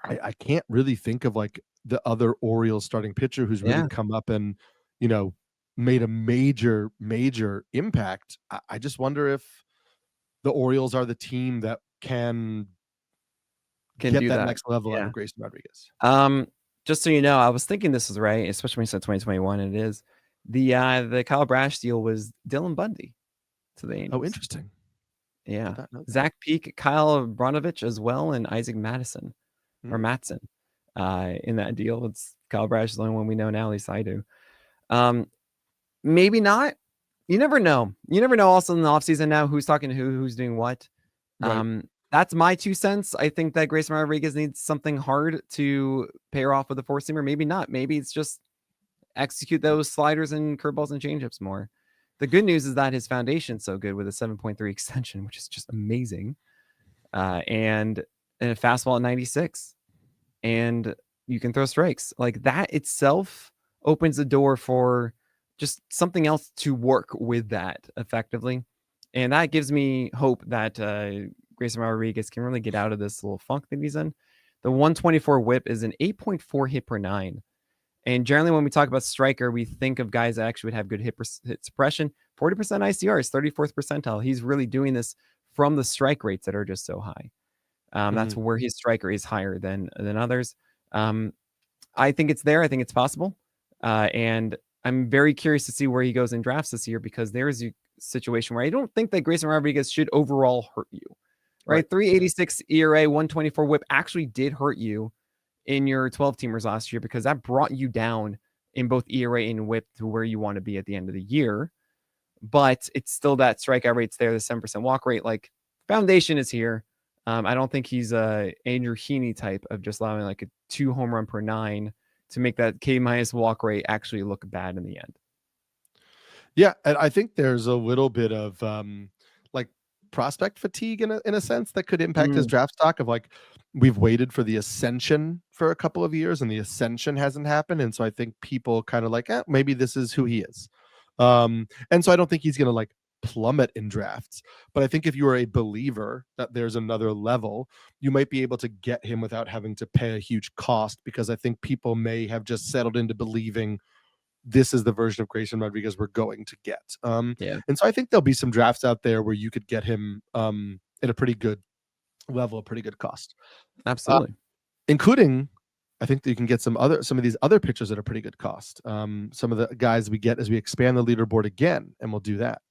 I can't really think of like the other Orioles starting pitcher who's really Yeah. come up and, you know, made a major impact. I just wonder if the Orioles are the team that can Can get do that that. next level out Yeah. of Grayson Rodriguez. Just so you know, I was thinking this was right, especially when you said 2021, and it is. The Kyle Brash deal was Dylan Bundy to the Oh, Angels. interesting. Yeah. Did not know that. Zach Peak, Kyle Bronovich as well, and Isaac Madison or Mm. Matson in that deal. It's Kyle Brash is the only one we know now, at least I do. Maybe not. You never know. You never know also in the offseason now who's talking to who's doing what. Right. That's my 2 cents. I think that Grayson Rodriguez needs something hard to pay her off with a four-seamer. Maybe not. Maybe it's just execute those sliders and curveballs and changeups more. The good news is that his foundation's so good with a 7.3 extension, which is just amazing. And a fastball at 96. And you can throw strikes. Like that itself opens the door for just something else to work with that effectively. And that gives me hope that Grayson Rodriguez can really get out of this little funk that he's in. The 124 whip is an 8.4 hit per nine. And generally, when we talk about striker, we think of guys that actually would have good hit suppression. 40% ICR is 34th percentile. He's really doing this from the strike rates that are just so high. That's where his striker is higher than others. I think it's there. I think it's possible. And I'm very curious to see where he goes in drafts this year because there's a situation where I don't think that Grayson Rodriguez should overall hurt you. Right? 386 ERA, 124 whip actually did hurt you in your 12 teamers last year because that brought you down in both ERA and whip to where you want to be at the end of the year. But it's still that strikeout rate's there, the 7% walk rate. Like foundation is here. I don't think he's a Andrew Heaney type of just allowing like a 2 home run per 9 to make that K- walk rate actually look bad in the end. Yeah, and I think there's a little bit of like prospect fatigue in a sense that could impact his draft stock of like we've waited for the ascension for a couple of years and the ascension hasn't happened. And so I think people kind of like, maybe this is who he is. And so I don't think he's going to like plummet in drafts. But I think if you are a believer that there's another level, you might be able to get him without having to pay a huge cost because I think people may have just settled into believing this is the version of Grayson Rodriguez we're going to get. Yeah. And so I think there'll be some drafts out there where you could get him at a pretty good level, a pretty good cost. Absolutely. Including, I think that you can get some of these other pitchers at a pretty good cost. Some of the guys we get as we expand the leaderboard again, and we'll do that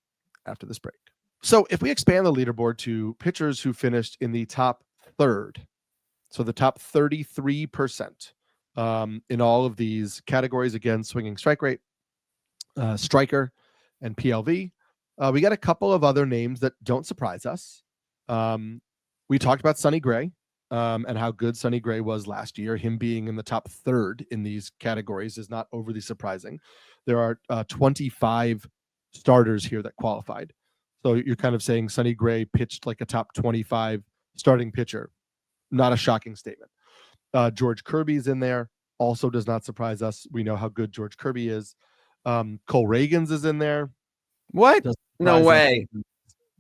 after this break. So if we expand the leaderboard to pitchers who finished in the top third, so the top 33%, in all of these categories, again, swinging strike rate, striker, and PLV. We got a couple of other names that don't surprise us. We talked about Sonny Gray and how good Sonny Gray was last year. Him being in the top third in these categories is not overly surprising. There are 25 starters here that qualified. So you're kind of saying Sonny Gray pitched like a top 25 starting pitcher. Not a shocking statement. George Kirby's in there. Also does not surprise us. We know how good George Kirby is. Cole Reagans is in there. What? No way.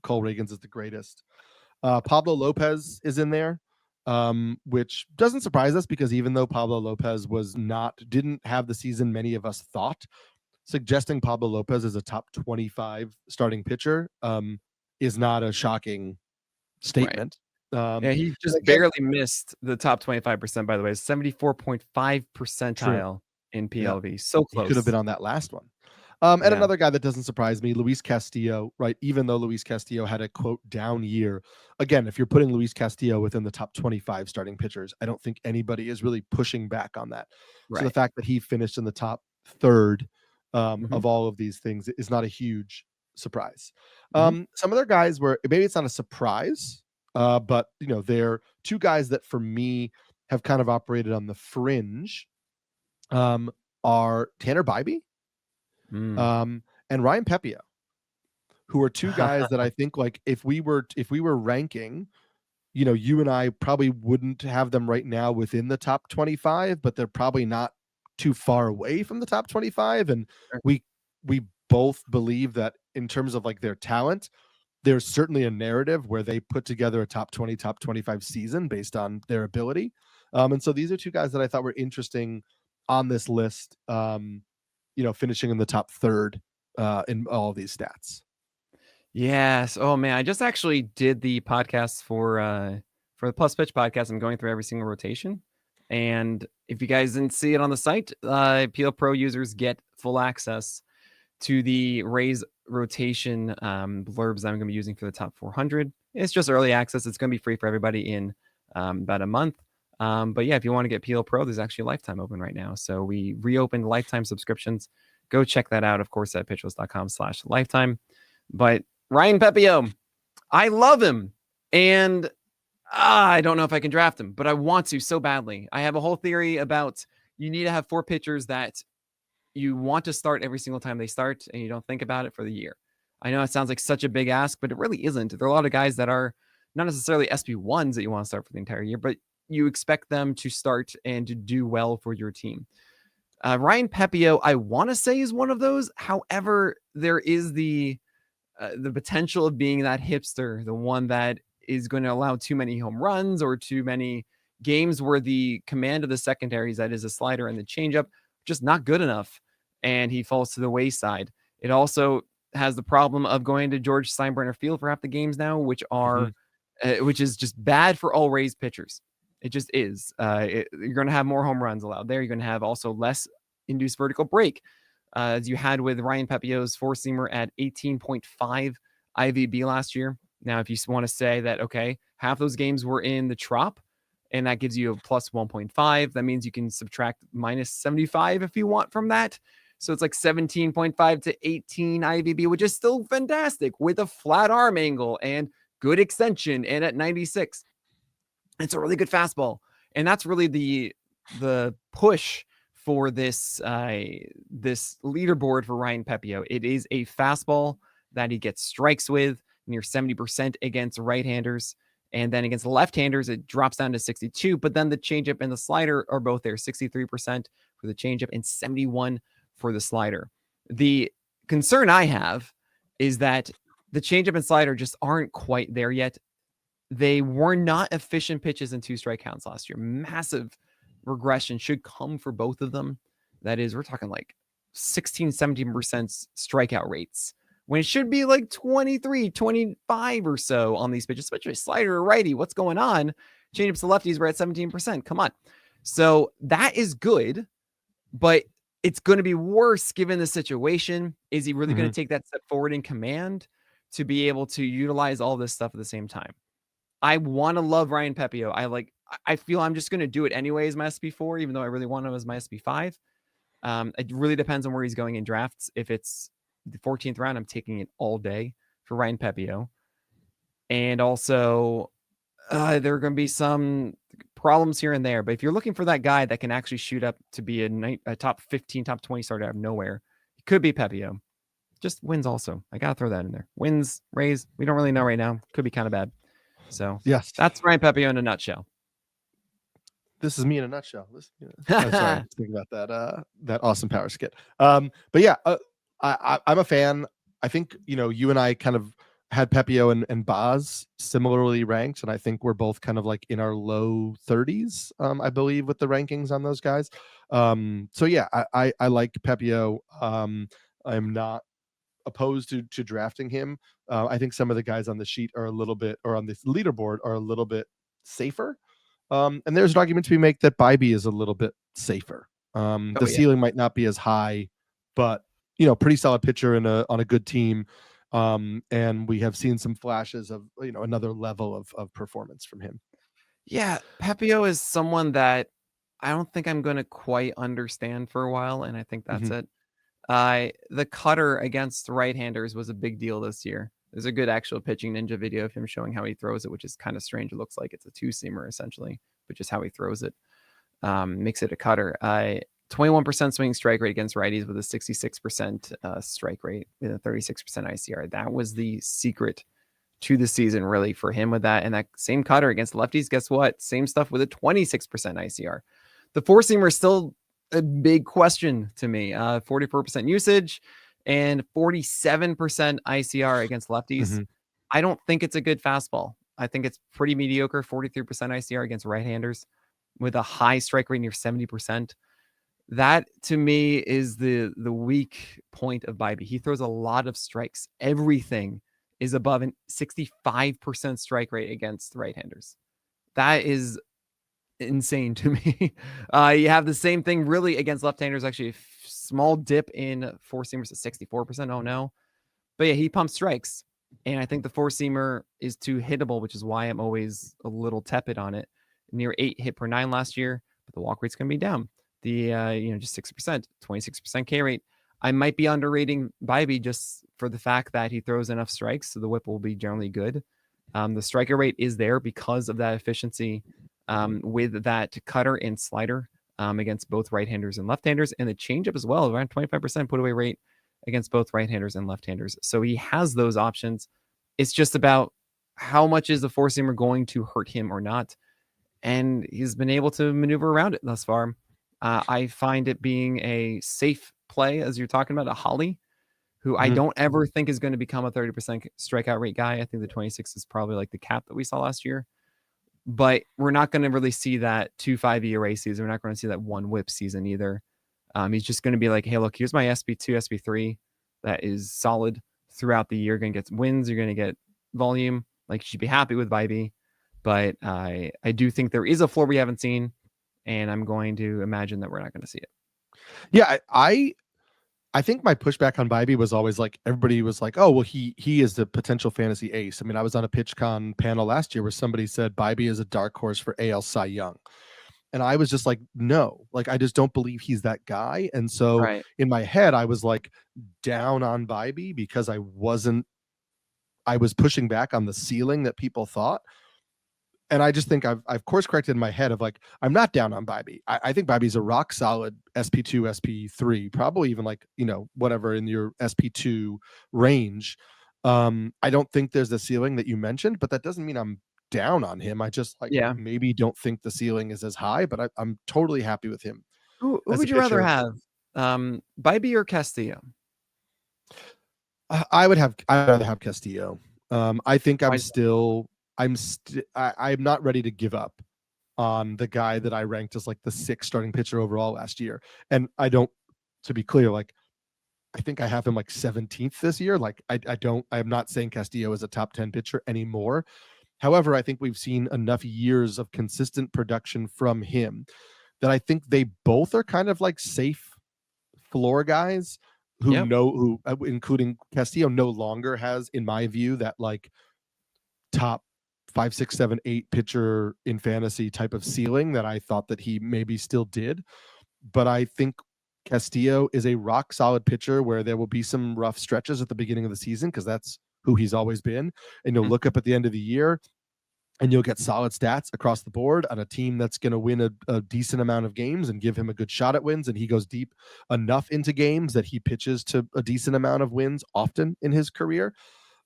Cole Reagans is the greatest. Pablo Lopez is in there, which doesn't surprise us because even though Pablo Lopez didn't have the season many of us thought, suggesting Pablo Lopez as a top 25 starting pitcher is not a shocking statement. Yeah, he just barely missed the top 25%, by the way. 74.5 percentile in PLV. Yeah. So close. He could have been on that last one. And another guy that doesn't surprise me, Luis Castillo, right? Even though Luis Castillo had a quote down year, again, if you're putting Luis Castillo within the top 25 starting pitchers, I don't think anybody is really pushing back on that. Right. So the fact that he finished in the top third of all of these things is not a huge surprise. Some other guys where maybe it's not a surprise, but they're two guys that for me have kind of operated on the fringe are Tanner Bybee and Ryan Pepio, who are two guys that I think like if we were ranking, you and I probably wouldn't have them right now within the top 25, but they're probably not too far away from the top 25. And we both believe that in terms of like their talent, there's certainly a narrative where they put together a top 20, top 25 season based on their ability. And so these are two guys that I thought were interesting on this list, finishing in the top third in all of these stats. Yes. Oh man, I just actually did the podcast for the Plus Pitch podcast. I'm going through every single rotation. And if you guys didn't see it on the site, PL Pro users get full access to the Rays rotation blurbs that I'm going to be using for the top 400. It's just early access. It's going to be free for everybody in about a month. But yeah, if you want to get PL Pro, there's actually a lifetime open right now. So we reopened lifetime subscriptions. Go check that out, of course, at pitchlist.com/lifetime. But Ryan Pepiot, I love him. And I don't know if I can draft him, but I want to so badly. I have a whole theory about you need to have 4 pitchers that you want to start every single time they start, and you don't think about it for the year. I know it sounds like such a big ask, but it really isn't. There are a lot of guys that are not necessarily SP1s that you want to start for the entire year, but you expect them to start and to do well for your team. Ryan Pepiot, I want to say, is one of those. However, there is the potential of being that hipster, the one that is going to allow too many home runs or too many games where the command of the secondaries, that is a slider and the changeup, just not good enough, and he falls to the wayside. It also has the problem of going to George Steinbrenner Field for half the games now, which are which is just bad for all Rays pitchers. It just is. You're going to have more home runs allowed there. You're going to have also less induced vertical break, as you had with Ryan Pepiot's four-seamer at 18.5 IVB last year. Now, if you want to say that, okay, half those games were in the Trop, and that gives you a plus 1.5, that means you can subtract minus 75 if you want from that. So it's like 17.5 to 18 IVB, which is still fantastic with a flat arm angle and good extension, and at 96. It's a really good fastball. And that's really the push for this leaderboard for Ryan Pepiot. It is a fastball that he gets strikes with, near 70% against right-handers. And then against left-handers, it drops down to 62. But then the changeup and the slider are both there, 63% for the changeup and 71% for the slider. The concern I have is that the changeup and slider just aren't quite there yet. They were not efficient pitches in 2-strike counts last year. Massive regression should come for both of them. That is, we're talking like 16, 17% strikeout rates, when it should be like 23, 25 or so on these pitches, especially slider or righty. What's going on? Changeups to lefties, we're at 17%. Come on. So that is good, but it's going to be worse given the situation. Is he really going to take that step forward in command to be able to utilize all this stuff at the same time? I want to love Ryan Pepiot. I feel I'm just going to do it anyway as my SP4, even though I really want him as my SP5. It really depends on where he's going in drafts. If it's the 14th round, I'm taking it all day for Ryan Pepiot. And also, there are going to be some problems here and there. But if you're looking for that guy that can actually shoot up to be a top 15, top 20 starter out of nowhere, it could be Pepiot. Just wins also. I got to throw that in there. Wins, Rays, we don't really know right now. Could be kind of bad. So yes, that's Ryan Pepiot in a nutshell. This is me in a nutshell. I'm sorry, thinking about that awesome power skit. But yeah, I'm a fan. I think you and I kind of had Pepiot and Baz similarly ranked, and I think we're both kind of like in our low 30s, I believe, with the rankings on those guys. So yeah, I like Pepiot. I'm not opposed to drafting him. I think some of the guys on the sheet are a little bit, or on this leaderboard, are a little bit safer. And there's an argument to be made that Bybee is a little bit safer. The ceiling might not be as high, but pretty solid pitcher on a good team. And we have seen some flashes of another level of performance from him. Yeah, Pepiot is someone that I don't think I'm going to quite understand for a while, and I think that's it. The cutter against right-handers was a big deal this year. There's a good actual pitching ninja video of him showing how he throws it, which is kind of strange. It looks like it's a 2-seamer essentially, but just how he throws it makes it a cutter. 21% swinging strike rate against righties with a 66% strike rate with a 36% ICR. That was the secret to the season, really, for him with that. And that same cutter against lefties, guess what? Same stuff with a 26% ICR. The 4-seamer is still a big question to me. 44% usage and 47% ICR against lefties. Mm-hmm. I don't think it's a good fastball. I think it's pretty mediocre. 43% ICR against right-handers with a high strike rate near 70%. That to me is the weak point of Bybee. He throws a lot of strikes. Everything is above a 65% strike rate against right-handers. That is insane to me. You have the same thing really against left-handers. Actually, a small dip in four-seamers at 64%. Oh no. But yeah, he pumps strikes. And I think the four-seamer is too hittable, which is why I'm always a little tepid on it. Near 8 hit per 9 last year, but the walk rate's going to be down. The just 6%, 26% K rate. I might be underrating Bybee just for the fact that he throws enough strikes, so the whip will be generally good. The striker rate is there because of that efficiency with that cutter and slider against both right-handers and left-handers, and the changeup as well, around 25% put away rate against both right-handers and left-handers. So he has those options. It's just about how much is the four-seamer going to hurt him or not. And he's been able to maneuver around it thus far. I find it being a safe play, as you're talking about, a Holly, who I don't ever think is going to become a 30% strikeout rate guy. I think the 26 is probably like the cap that we saw last year. But we're not going to really see that 2-5 ERA season. We're not going to see that one whip season either. He's just going to be like, hey, look, here's my SB2, SB3 that is solid throughout the year. You're going to get wins. You're going to get volume. Like, you should be happy with Bybee. But I do think there is a floor we haven't seen, and I'm going to imagine that we're not going to see it. Yeah, I think my pushback on Bybee was always like, everybody was like, oh, well, he is the potential fantasy ace. I mean, I was on a PitchCon panel last year where somebody said Bybee is a dark horse for AL Cy Young. And I was just like, no, like, I just don't believe he's that guy. And so in my head, I was like down on Bybee because I was pushing back on the ceiling that people thought. And I just think I've course corrected in my head of like, I'm not down on Bybee. I think Bybee's a rock solid SP2, SP3, probably even like, whatever in your SP2 range. I don't think there's the ceiling that you mentioned, but that doesn't mean I'm down on him. I just maybe don't think the ceiling is as high, but I'm totally happy with him. Who would you rather have? Bybee or Castillo? I'd rather have Castillo. I think I'm not ready to give up on the guy that I ranked as like the 6th starting pitcher overall last year. And to be clear, like, I think I have him like 17th this year. Like, I'm not saying Castillo is a top 10 pitcher anymore. However, I think we've seen enough years of consistent production from him that I think they both are kind of like safe floor guys who including Castillo, no longer has, in my view, that like top 5, 6, 7, 8 pitcher in fantasy type of ceiling that I thought that he maybe still did. But I think Castillo is a rock solid pitcher where there will be some rough stretches at the beginning of the season because that's who he's always been. And you'll look up at the end of the year and you'll get solid stats across the board on a team that's going to win a decent amount of games and give him a good shot at wins. And he goes deep enough into games that he pitches to a decent amount of wins often in his career.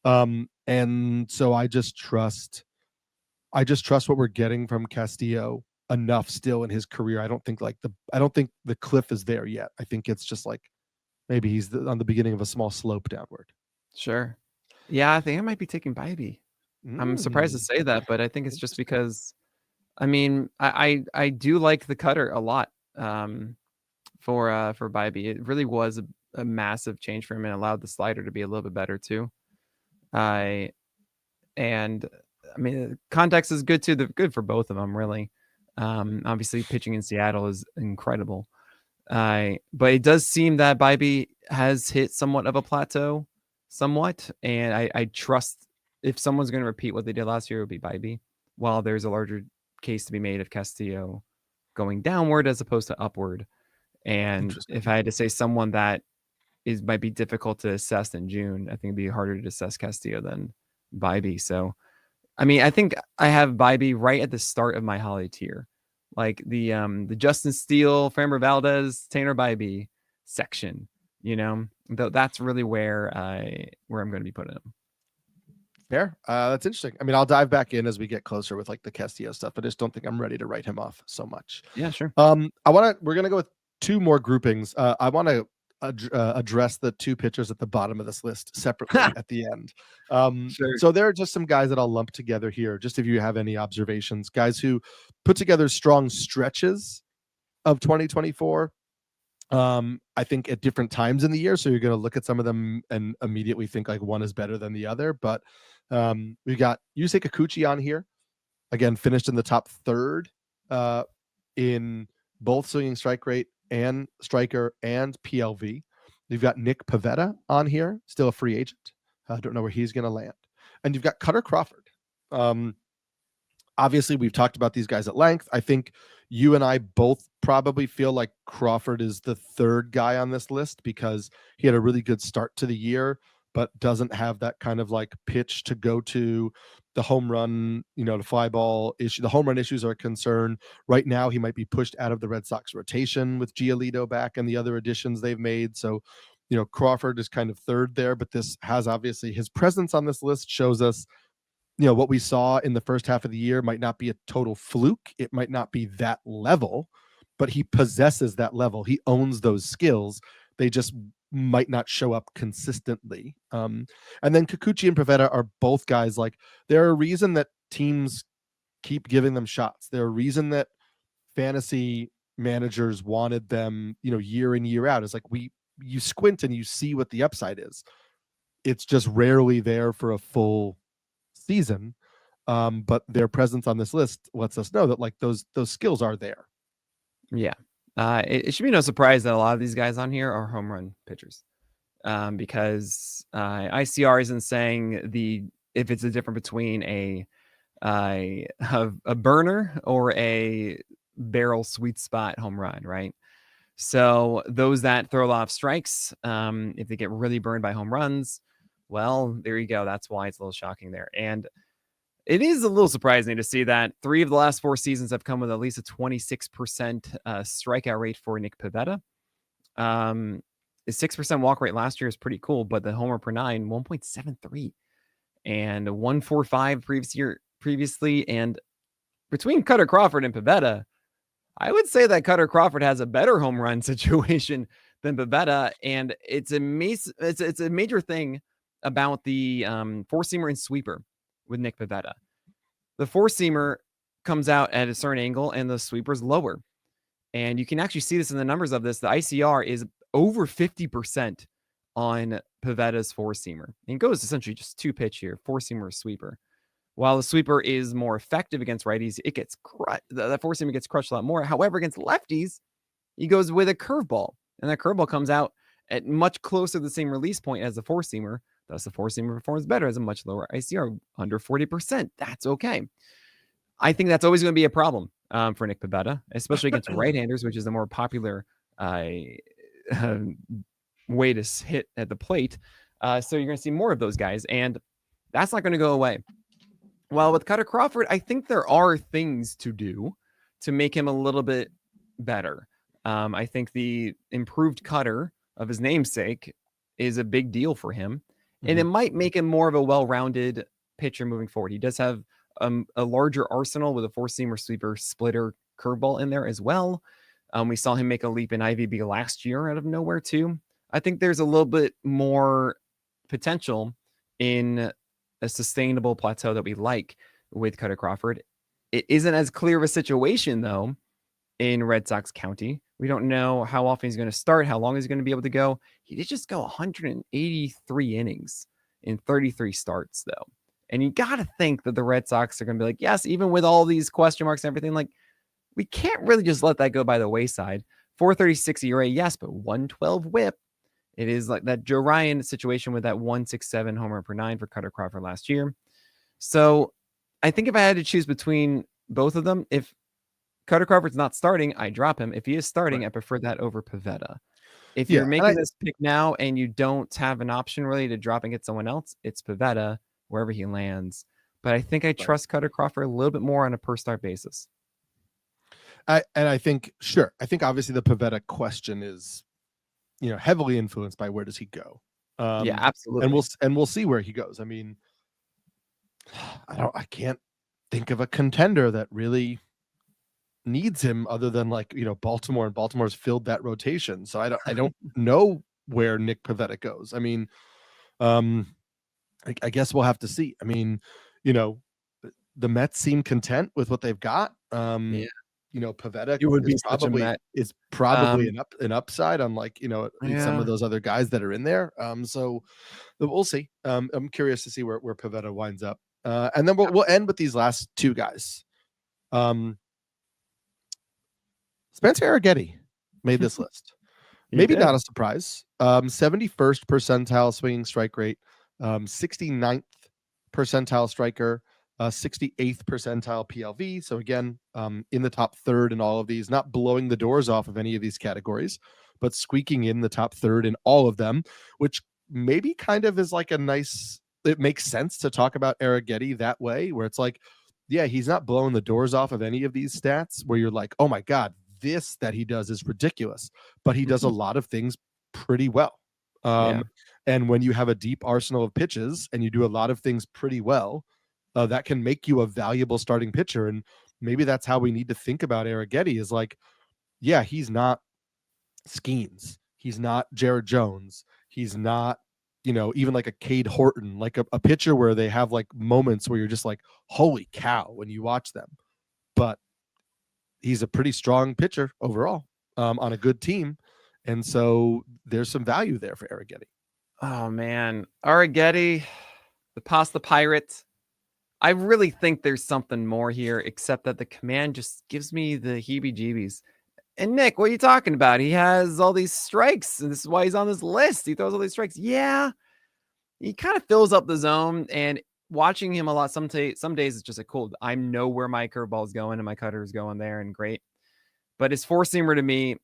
And so I just trust what we're getting from Castillo enough still in his career. I don't think the cliff is there yet. I think it's just like maybe he's on the beginning of a small slope downward. Sure. Yeah, I think I might be taking Bybee. I'm surprised to say that, but I think it's just because, I mean, I do like the cutter a lot for Bybee. It really was a massive change for him and allowed the slider to be a little bit better too. And I mean, context is good too. They're good for both of them, really. Obviously, pitching in Seattle is incredible. But it does seem that Bybee has hit somewhat of a plateau, and I trust if someone's going to repeat what they did last year, it would be Bybee. While there's a larger case to be made of Castillo going downward as opposed to upward. And if I had to say someone that might be difficult to assess in June, I think it'd be harder to assess Castillo than Bybee. So, I mean, I think I have Bybee right at the start of my Holly tier, like the Justin Steele, Framber Valdez, Tanner Bybee section. That's really where I'm going to be putting him. Fair. That's interesting. I mean, I'll dive back in as we get closer with like the Castillo stuff. I just don't think I'm ready to write him off so much. Yeah, sure. We're gonna go with two more groupings. I want to address the two pitchers at the bottom of this list separately at the end. Sure. So there are just some guys that I'll lump together here, just if you have any observations. Guys who put together strong stretches of 2024. I think at different times in the year. So you're going to look at some of them and immediately think like one is better than the other. But we got Yusei Kikuchi on here. Again, finished in the top third in both swinging strike rate and striker and PLV. You've got Nick Pevetta on here, still a free agent. I don't know where he's going to land. And you've got Cutter Crawford. Obviously, we've talked about these guys at length. I think you and I both probably feel like Crawford is the third guy on this list because he had a really good start to the year, but doesn't have that kind of like pitch to go to. The home run, the fly ball issue, the home run issues are a concern. Right now, he might be pushed out of the Red Sox rotation with Giolito back and the other additions they've made. So, Crawford is kind of third there, but this has obviously his presence on this list shows us, what we saw in the first half of the year might not be a total fluke. It might not be that level, but he possesses that level. He owns those skills. They just might not show up consistently. And then Kikuchi and Pevetta are both guys like they're a reason that teams keep giving them shots. They're a reason that fantasy managers wanted them, year in, year out. It's like you squint and you see what the upside is. It's just rarely there for a full season. But their presence on this list lets us know that like those skills are there. Yeah. It should be no surprise that a lot of these guys on here are home run pitchers, because ICR isn't saying if it's a difference between a burner or a barrel sweet spot home run, right? So those that throw a lot of strikes, if they get really burned by home runs, well, there you go. That's why it's a little shocking there. And it is a little surprising to see that 3 of the last 4 seasons have come with at least a 26% strikeout rate for Nick Pevetta. His 6% walk rate last year is pretty cool, but the homer per 9, 1.73 and 1.45 previously. And between Cutter Crawford and Pevetta, I would say that Cutter Crawford has a better home run situation than Pevetta, and it's a major thing about the 4-seamer and sweeper with Nick Pevetta. The 4-seamer comes out at a certain angle and the sweeper's lower. And you can actually see this in the numbers of this. The ICR is over 50% on Pavetta's 4-seamer. And it goes essentially just 2 pitch here, 4-seamer sweeper. While the sweeper is more effective against righties, it gets that 4-seamer gets crushed a lot more. However, against lefties, he goes with a curveball. And that curveball comes out at much closer to the same release point as the 4-seamer. Thus, the 4-seamer performs better as a much lower ICR, under 40%. That's okay. I think that's always going to be a problem for Nick Pevetta, especially against right-handers, which is the more popular way to hit at the plate. So you're going to see more of those guys, and that's not going to go away. Well, with Cutter Crawford, I think there are things to do to make him a little bit better. I think the improved cutter of his namesake is a big deal for him. And it might make him more of a well-rounded pitcher moving forward. He does have a larger arsenal with a 4-seamer, sweeper, splitter, curveball in there as well. We saw him make a leap in IVB last year out of nowhere too. I think there's a little bit more potential in a sustainable plateau that we like with Cutter Crawford. It isn't as clear of a situation though in Red Sox County. We don't know how often he's going to start, how long he's going to be able to go. He did just go 183 innings in 33 starts, though. And you got to think that the Red Sox are going to be like, yes, even with all these question marks and everything, like, we can't really just let that go by the wayside. 4.36 ERA, yes, but 112 whip. It is like that Joe Ryan situation with that 1.67 homer per 9 for Cutter Crawford last year. So I think if I had to choose between both of them, if Cutter Crawford's not starting, I drop him. If he is starting, I prefer that over Pevetta. If you're making this pick now and you don't have an option really to drop and get someone else, it's Pevetta wherever he lands. But I think I trust Cutter Crawford a little bit more on a per start basis. I think obviously the Pevetta question is, heavily influenced by where does he go. Yeah, absolutely. And we'll see where he goes. I mean, I can't think of a contender that really needs him other than like, Baltimore, and Baltimore's filled that rotation. So I don't know where Nick Pevetta goes. I mean, I guess we'll have to see. I mean, the Mets seem content with what they've got. Yeah. Pevetta It would be such a Met. is probably an upside on like, some Yeah. of those other guys that are in there. So we'll see. I'm curious to see where Pevetta winds up. And then we'll end with these last two guys. Spencer Arrighetti made this list. Maybe not a surprise. 71st percentile swinging strike rate, 69th percentile striker, 68th percentile PLV. So again, in the top third in all of these, not blowing the doors off of any of these categories, but squeaking in the top third in all of them, which maybe kind of is like it makes sense to talk about Arrighetti that way, where it's like, yeah, he's not blowing the doors off of any of these stats where you're like, oh my God, this that he does is ridiculous, but he does a lot of things pretty well. And when you have a deep arsenal of pitches and you do a lot of things pretty well, that can make you a valuable starting pitcher. And maybe that's how we need to think about Arrighetti is like, yeah, he's not Skeens. He's not Jared Jones. He's not, even like a Cade Horton, like a pitcher where they have like moments where you're just like, holy cow, when you watch them. But he's a pretty strong pitcher overall on a good team. And so there's some value there for Arrighetti. Oh, man. Arrighetti, the Pasta Pirate. I really think there's something more here, except that the command just gives me the heebie-jeebies. And Nick, what are you talking about? He has all these strikes, and this is why he's on this list. He throws all these strikes. Yeah, he kind of fills up the zone, and watching him a lot, some days it's just like, cool, I know where my curveball is going and my cutter is going there, and great. But his four-seamer to me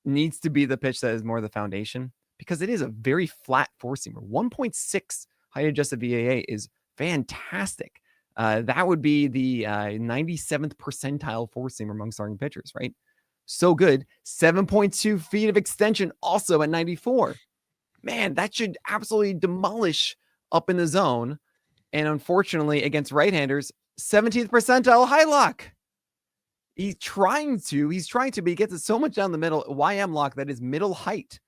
needs to be the pitch that is more the foundation, because it is a very flat four-seamer. 1.6 height-adjusted VAA is fantastic. That would be the 97th percentile four-seamer among starting pitchers, right? So good. 7.2 feet of extension also at 94. Man, that should absolutely demolish up in the zone. And unfortunately, against right-handers, 17th percentile high lock. He's trying to, but he gets it so much down the middle. YM lock, that is middle height.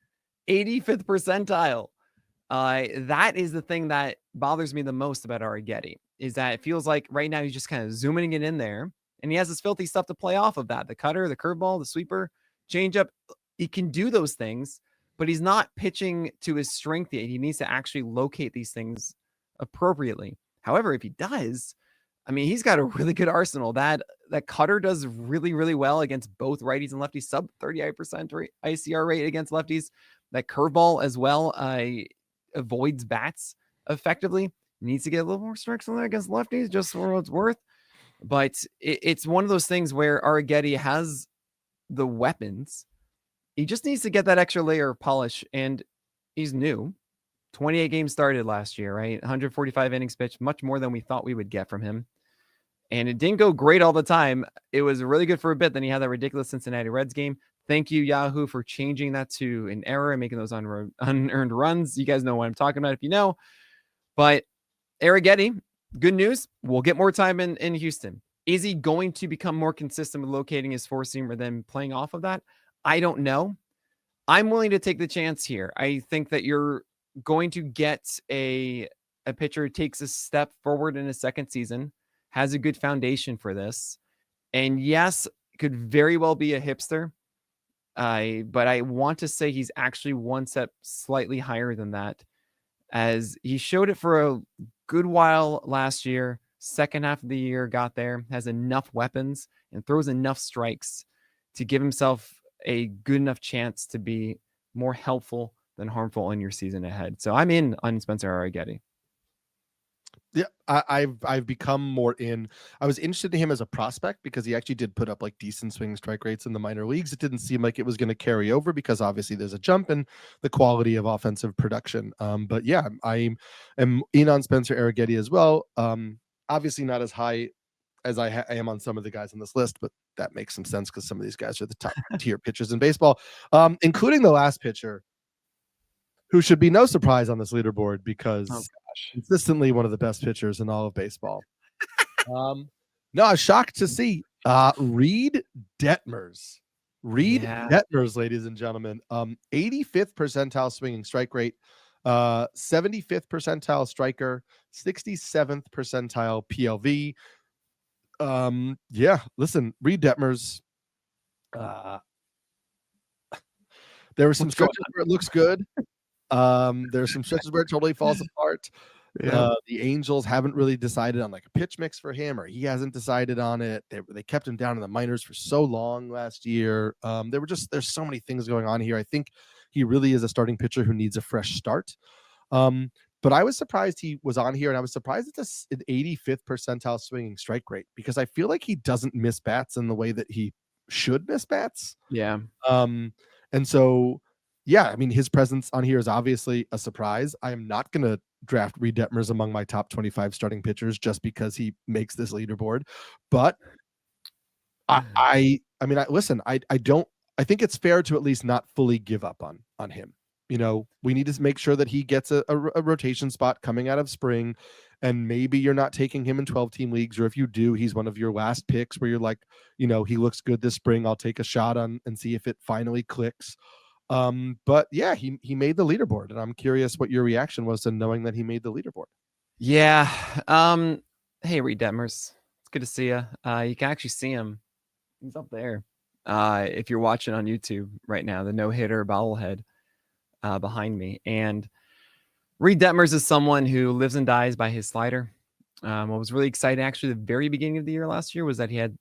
85th percentile. That is the thing that bothers me the most about Arrighetti, is that it feels like right now he's just kind of zooming it in there. And he has this filthy stuff to play off of that. The cutter, the curveball, the sweeper, changeup. He can do those things, but he's not pitching to his strength yet. He needs to actually locate these things appropriately. However, if he does, I mean, he's got a really good arsenal. That cutter does really, really well against both righties and lefties, sub 38% ICR rate against lefties. That curveball as well avoids bats effectively. Needs to get a little more strikes on there against lefties, just for what it's worth. But it's one of those things where Arrighetti has the weapons. He just needs to get that extra layer of polish, and he's new. 28 games started last year, right? 145 innings pitched, much more than we thought we would get from him. And it didn't go great all the time. It was really good for a bit. Then he had that ridiculous Cincinnati Reds game. Thank you, Yahoo, for changing that to an error and making those unearned runs. You guys know what I'm talking about if you know. But Arrighetti, good news, we'll get more time in Houston. Is he going to become more consistent with locating his four-seamer than playing off of that? I don't know. I'm willing to take the chance here. I think that you're going to get a pitcher who takes a step forward in his second season, has a good foundation for this, and yes, could very well be a hipster. But I want to say he's actually one step slightly higher than that, as he showed it for a good while last year. Second half of the year got there, has enough weapons and throws enough strikes to give himself a good enough chance to be more helpful than harmful in your season ahead. So I'm in on Spencer Arrighetti. Yeah, I've become more in. I was interested in him as a prospect because he actually did put up like decent swing strike rates in the minor leagues. It didn't seem like it was going to carry over because obviously there's a jump in the quality of offensive production. But yeah, I am in on Spencer Arrighetti as well. Obviously not as high as I am on some of the guys on this list, but that makes some sense because some of these guys are the top tier pitchers in baseball, including the last pitcher, who should be no surprise on this leaderboard because consistently one of the best pitchers in all of baseball. No, I was shocked to see Reed Detmers. Reed Yeah. Detmers, ladies and gentlemen. 85th percentile swinging strike rate, 75th percentile striker, 67th percentile PLV. Yeah, listen, Reed Detmers. Uh, there were some What's going stretches where it looks good. There's some stretches where it totally falls apart. on? The Angels haven't really decided on like a pitch mix for him, or he hasn't decided on it. They kept him down in the minors for so long last year. There's so many things going on here. I think he really is a starting pitcher who needs a fresh start. But I was surprised he was on here, and I was surprised it's an 85th percentile swinging strike rate, because I feel like he doesn't miss bats in the way that he should miss bats. Yeah. And so, yeah, I mean, his presence on here is obviously a surprise. I am not going to draft Reed Detmers among my top 25 starting pitchers just because he makes this leaderboard. But I mean, I think it's fair to at least not fully give up on him. You know, we need to make sure that he gets a rotation spot coming out of spring, and maybe you're not taking him in 12-team leagues, or if you do, he's one of your last picks where you're like, you know, he looks good this spring, I'll take a shot on and see if it finally clicks. But yeah, he made the leaderboard, and I'm curious what your reaction was to knowing that he made the leaderboard. Yeah. Hey, Reed Detmers. It's good to see you. You can actually see him. He's up there. If you're watching on YouTube right now, the no-hitter bobblehead behind me. And Reed Detmers is someone who lives and dies by his slider. What was really exciting, actually, the very beginning of the year last year, was that he had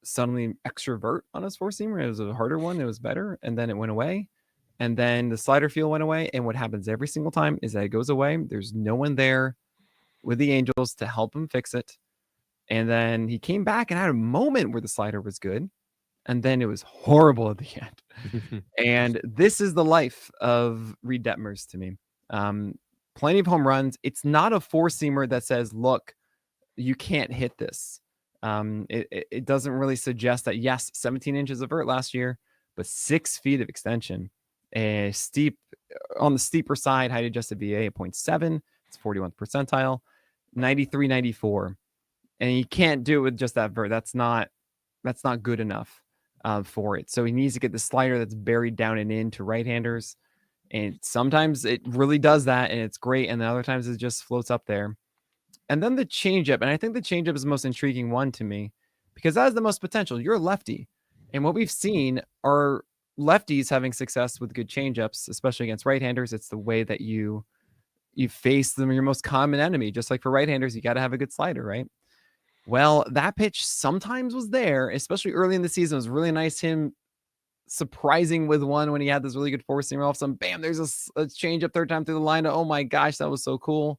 suddenly extrovert on his four-seamer. It was a harder one. It was better. And then it went away. And then the slider feel went away. And what happens every single time is that it goes away. There's no one there with the Angels to help him fix it. And then he came back and had a moment where the slider was good. And then it was horrible at the end. And this is the life of Reed Detmers to me. Plenty of home runs. It's not a four-seamer that says, look, you can't hit this. It doesn't really suggest that, yes, 17 inches of vert last year, but 6 feet of extension. Steep on the steeper side, height adjusted VA 0.7. It's 41th percentile, 93, 94. And you can't do it with just that vert. That's not good enough for it. So he needs to get the slider that's buried down and into right-handers. And sometimes it really does that, and it's great. And then other times it just floats up there. And then the changeup, and I think the changeup is the most intriguing one to me, because that has the most potential. You're a lefty, and what we've seen are lefties having success with good changeups, especially against right-handers. It's the way that you face them, your most common enemy. Just like for right-handers, you got to have a good slider, right? Well, that pitch sometimes was there, especially early in the season. It was really nice him surprising with one when he had this really good four-seamer. All of a sudden, bam, there's a changeup third time through the line. Oh my gosh, that was so cool.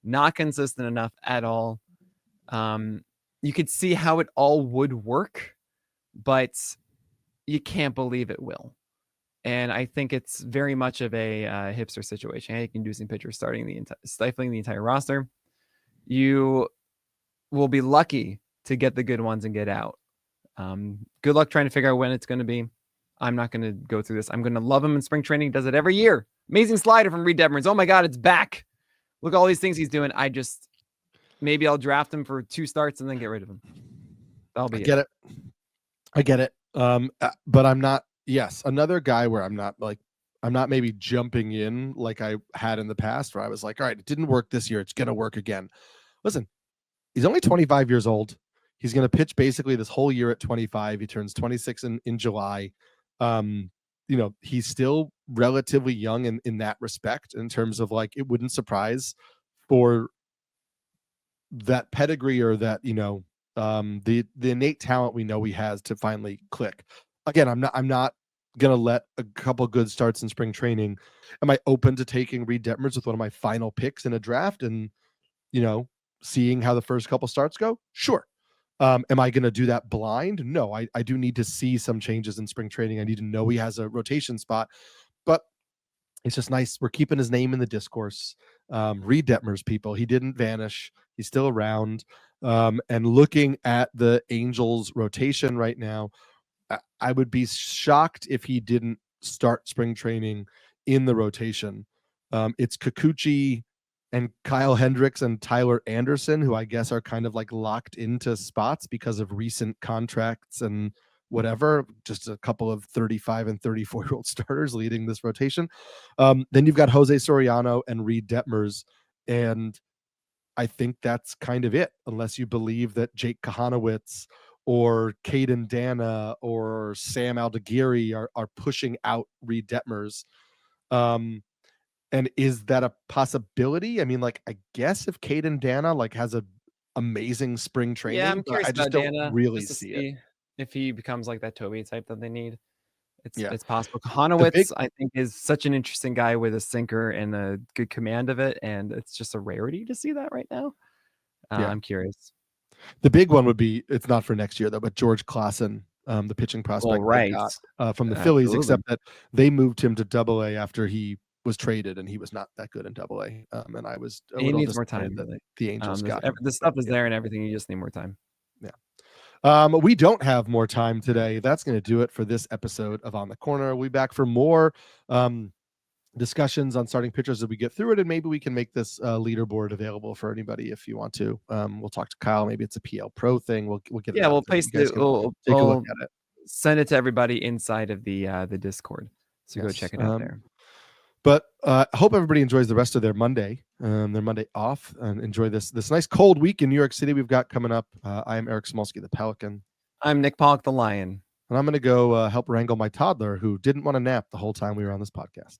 Not consistent enough at all. You could see how it all would work, but you can't believe it will. And I think it's very much of a hipster situation. Hey, inducing pitcher stifling the entire roster. You will be lucky to get the good ones and get out. Good luck trying to figure out when it's going to be. I'm not going to go through this. I'm going to love him in spring training. He does it every year. Amazing slider from Reed Detmers. Oh my God, it's back. Look at all these things he's doing. Maybe I'll draft him for 2 starts and then get rid of him. That'll be it. I get it. But I'm not, yes, another guy where I'm not maybe jumping in like I had in the past, where I was like, all right, it didn't work this year, it's going to work again. Listen, he's only 25 years old. He's going to pitch basically this whole year at 25. He turns 26 in July. You know, he's still relatively young in that respect, in terms of like, it wouldn't surprise for that pedigree, or that, you know, the innate talent we know he has to finally click. Again, I'm not gonna let a couple good starts in spring training. Am I open to taking Reed Detmers with one of my final picks in a draft, and, you know, seeing how the first couple starts go? Sure. Am I going to do that blind? No, I do need to see some changes in spring training. I need to know he has a rotation spot, but it's just nice. We're keeping his name in the discourse. Reed Detmers, people, he didn't vanish. He's still around. And looking at the Angels rotation right now, I would be shocked if he didn't start spring training in the rotation. It's Kikuchi and Kyle Hendricks and Tyler Anderson, who I guess are kind of like locked into spots because of recent contracts and whatever, just a couple of 35 and 34-year-old starters leading this rotation. Then you've got Jose Soriano and Reed Detmers, and I think that's kind of it, unless you believe that Jake Kahanowitz or Caden Dana or Sam Aldagiri are pushing out Reed Detmers. And is that a possibility? I mean, like, I guess if Caden Dana like has a amazing spring training, Yeah, I'm but curious I just about don't Dana really just to see it. see if he becomes like that Toby type that they need. Yeah. It's possible. The big Kahanowitz, I think, is such an interesting guy with a sinker and a good command of it, and it's just a rarity to see that right now. Yeah. I'm curious. The big one would be, it's not for next year though, but George Klassen, the pitching prospect they right. got from the Phillies, Absolutely. except that they moved him to Double-A after he was traded, and he was not that good in Double-A. And I was a He little needs more disappointed time. that the Angels got him. The stuff is there and everything. You just need more time. Yeah. We don't have more time today. That's going to do it for this episode of On the Corner. We'll be back for more discussions on starting pitchers as we get through it, and maybe we can make this leaderboard available for anybody if you want to. We'll talk to Kyle. Maybe it's a PL Pro thing. We'll get it. Yeah, out we'll so you paste guys it. can We'll take a look at it. send it to everybody inside of the Discord. So go check it out there. But I hope everybody enjoys the rest of their Monday off, and enjoy this nice cold week in New York City we've got coming up. I am Eric Samulski, the Pelican. I'm Nick Pollack, the Lion. And I'm going to go help wrangle my toddler who didn't want to nap the whole time we were on this podcast.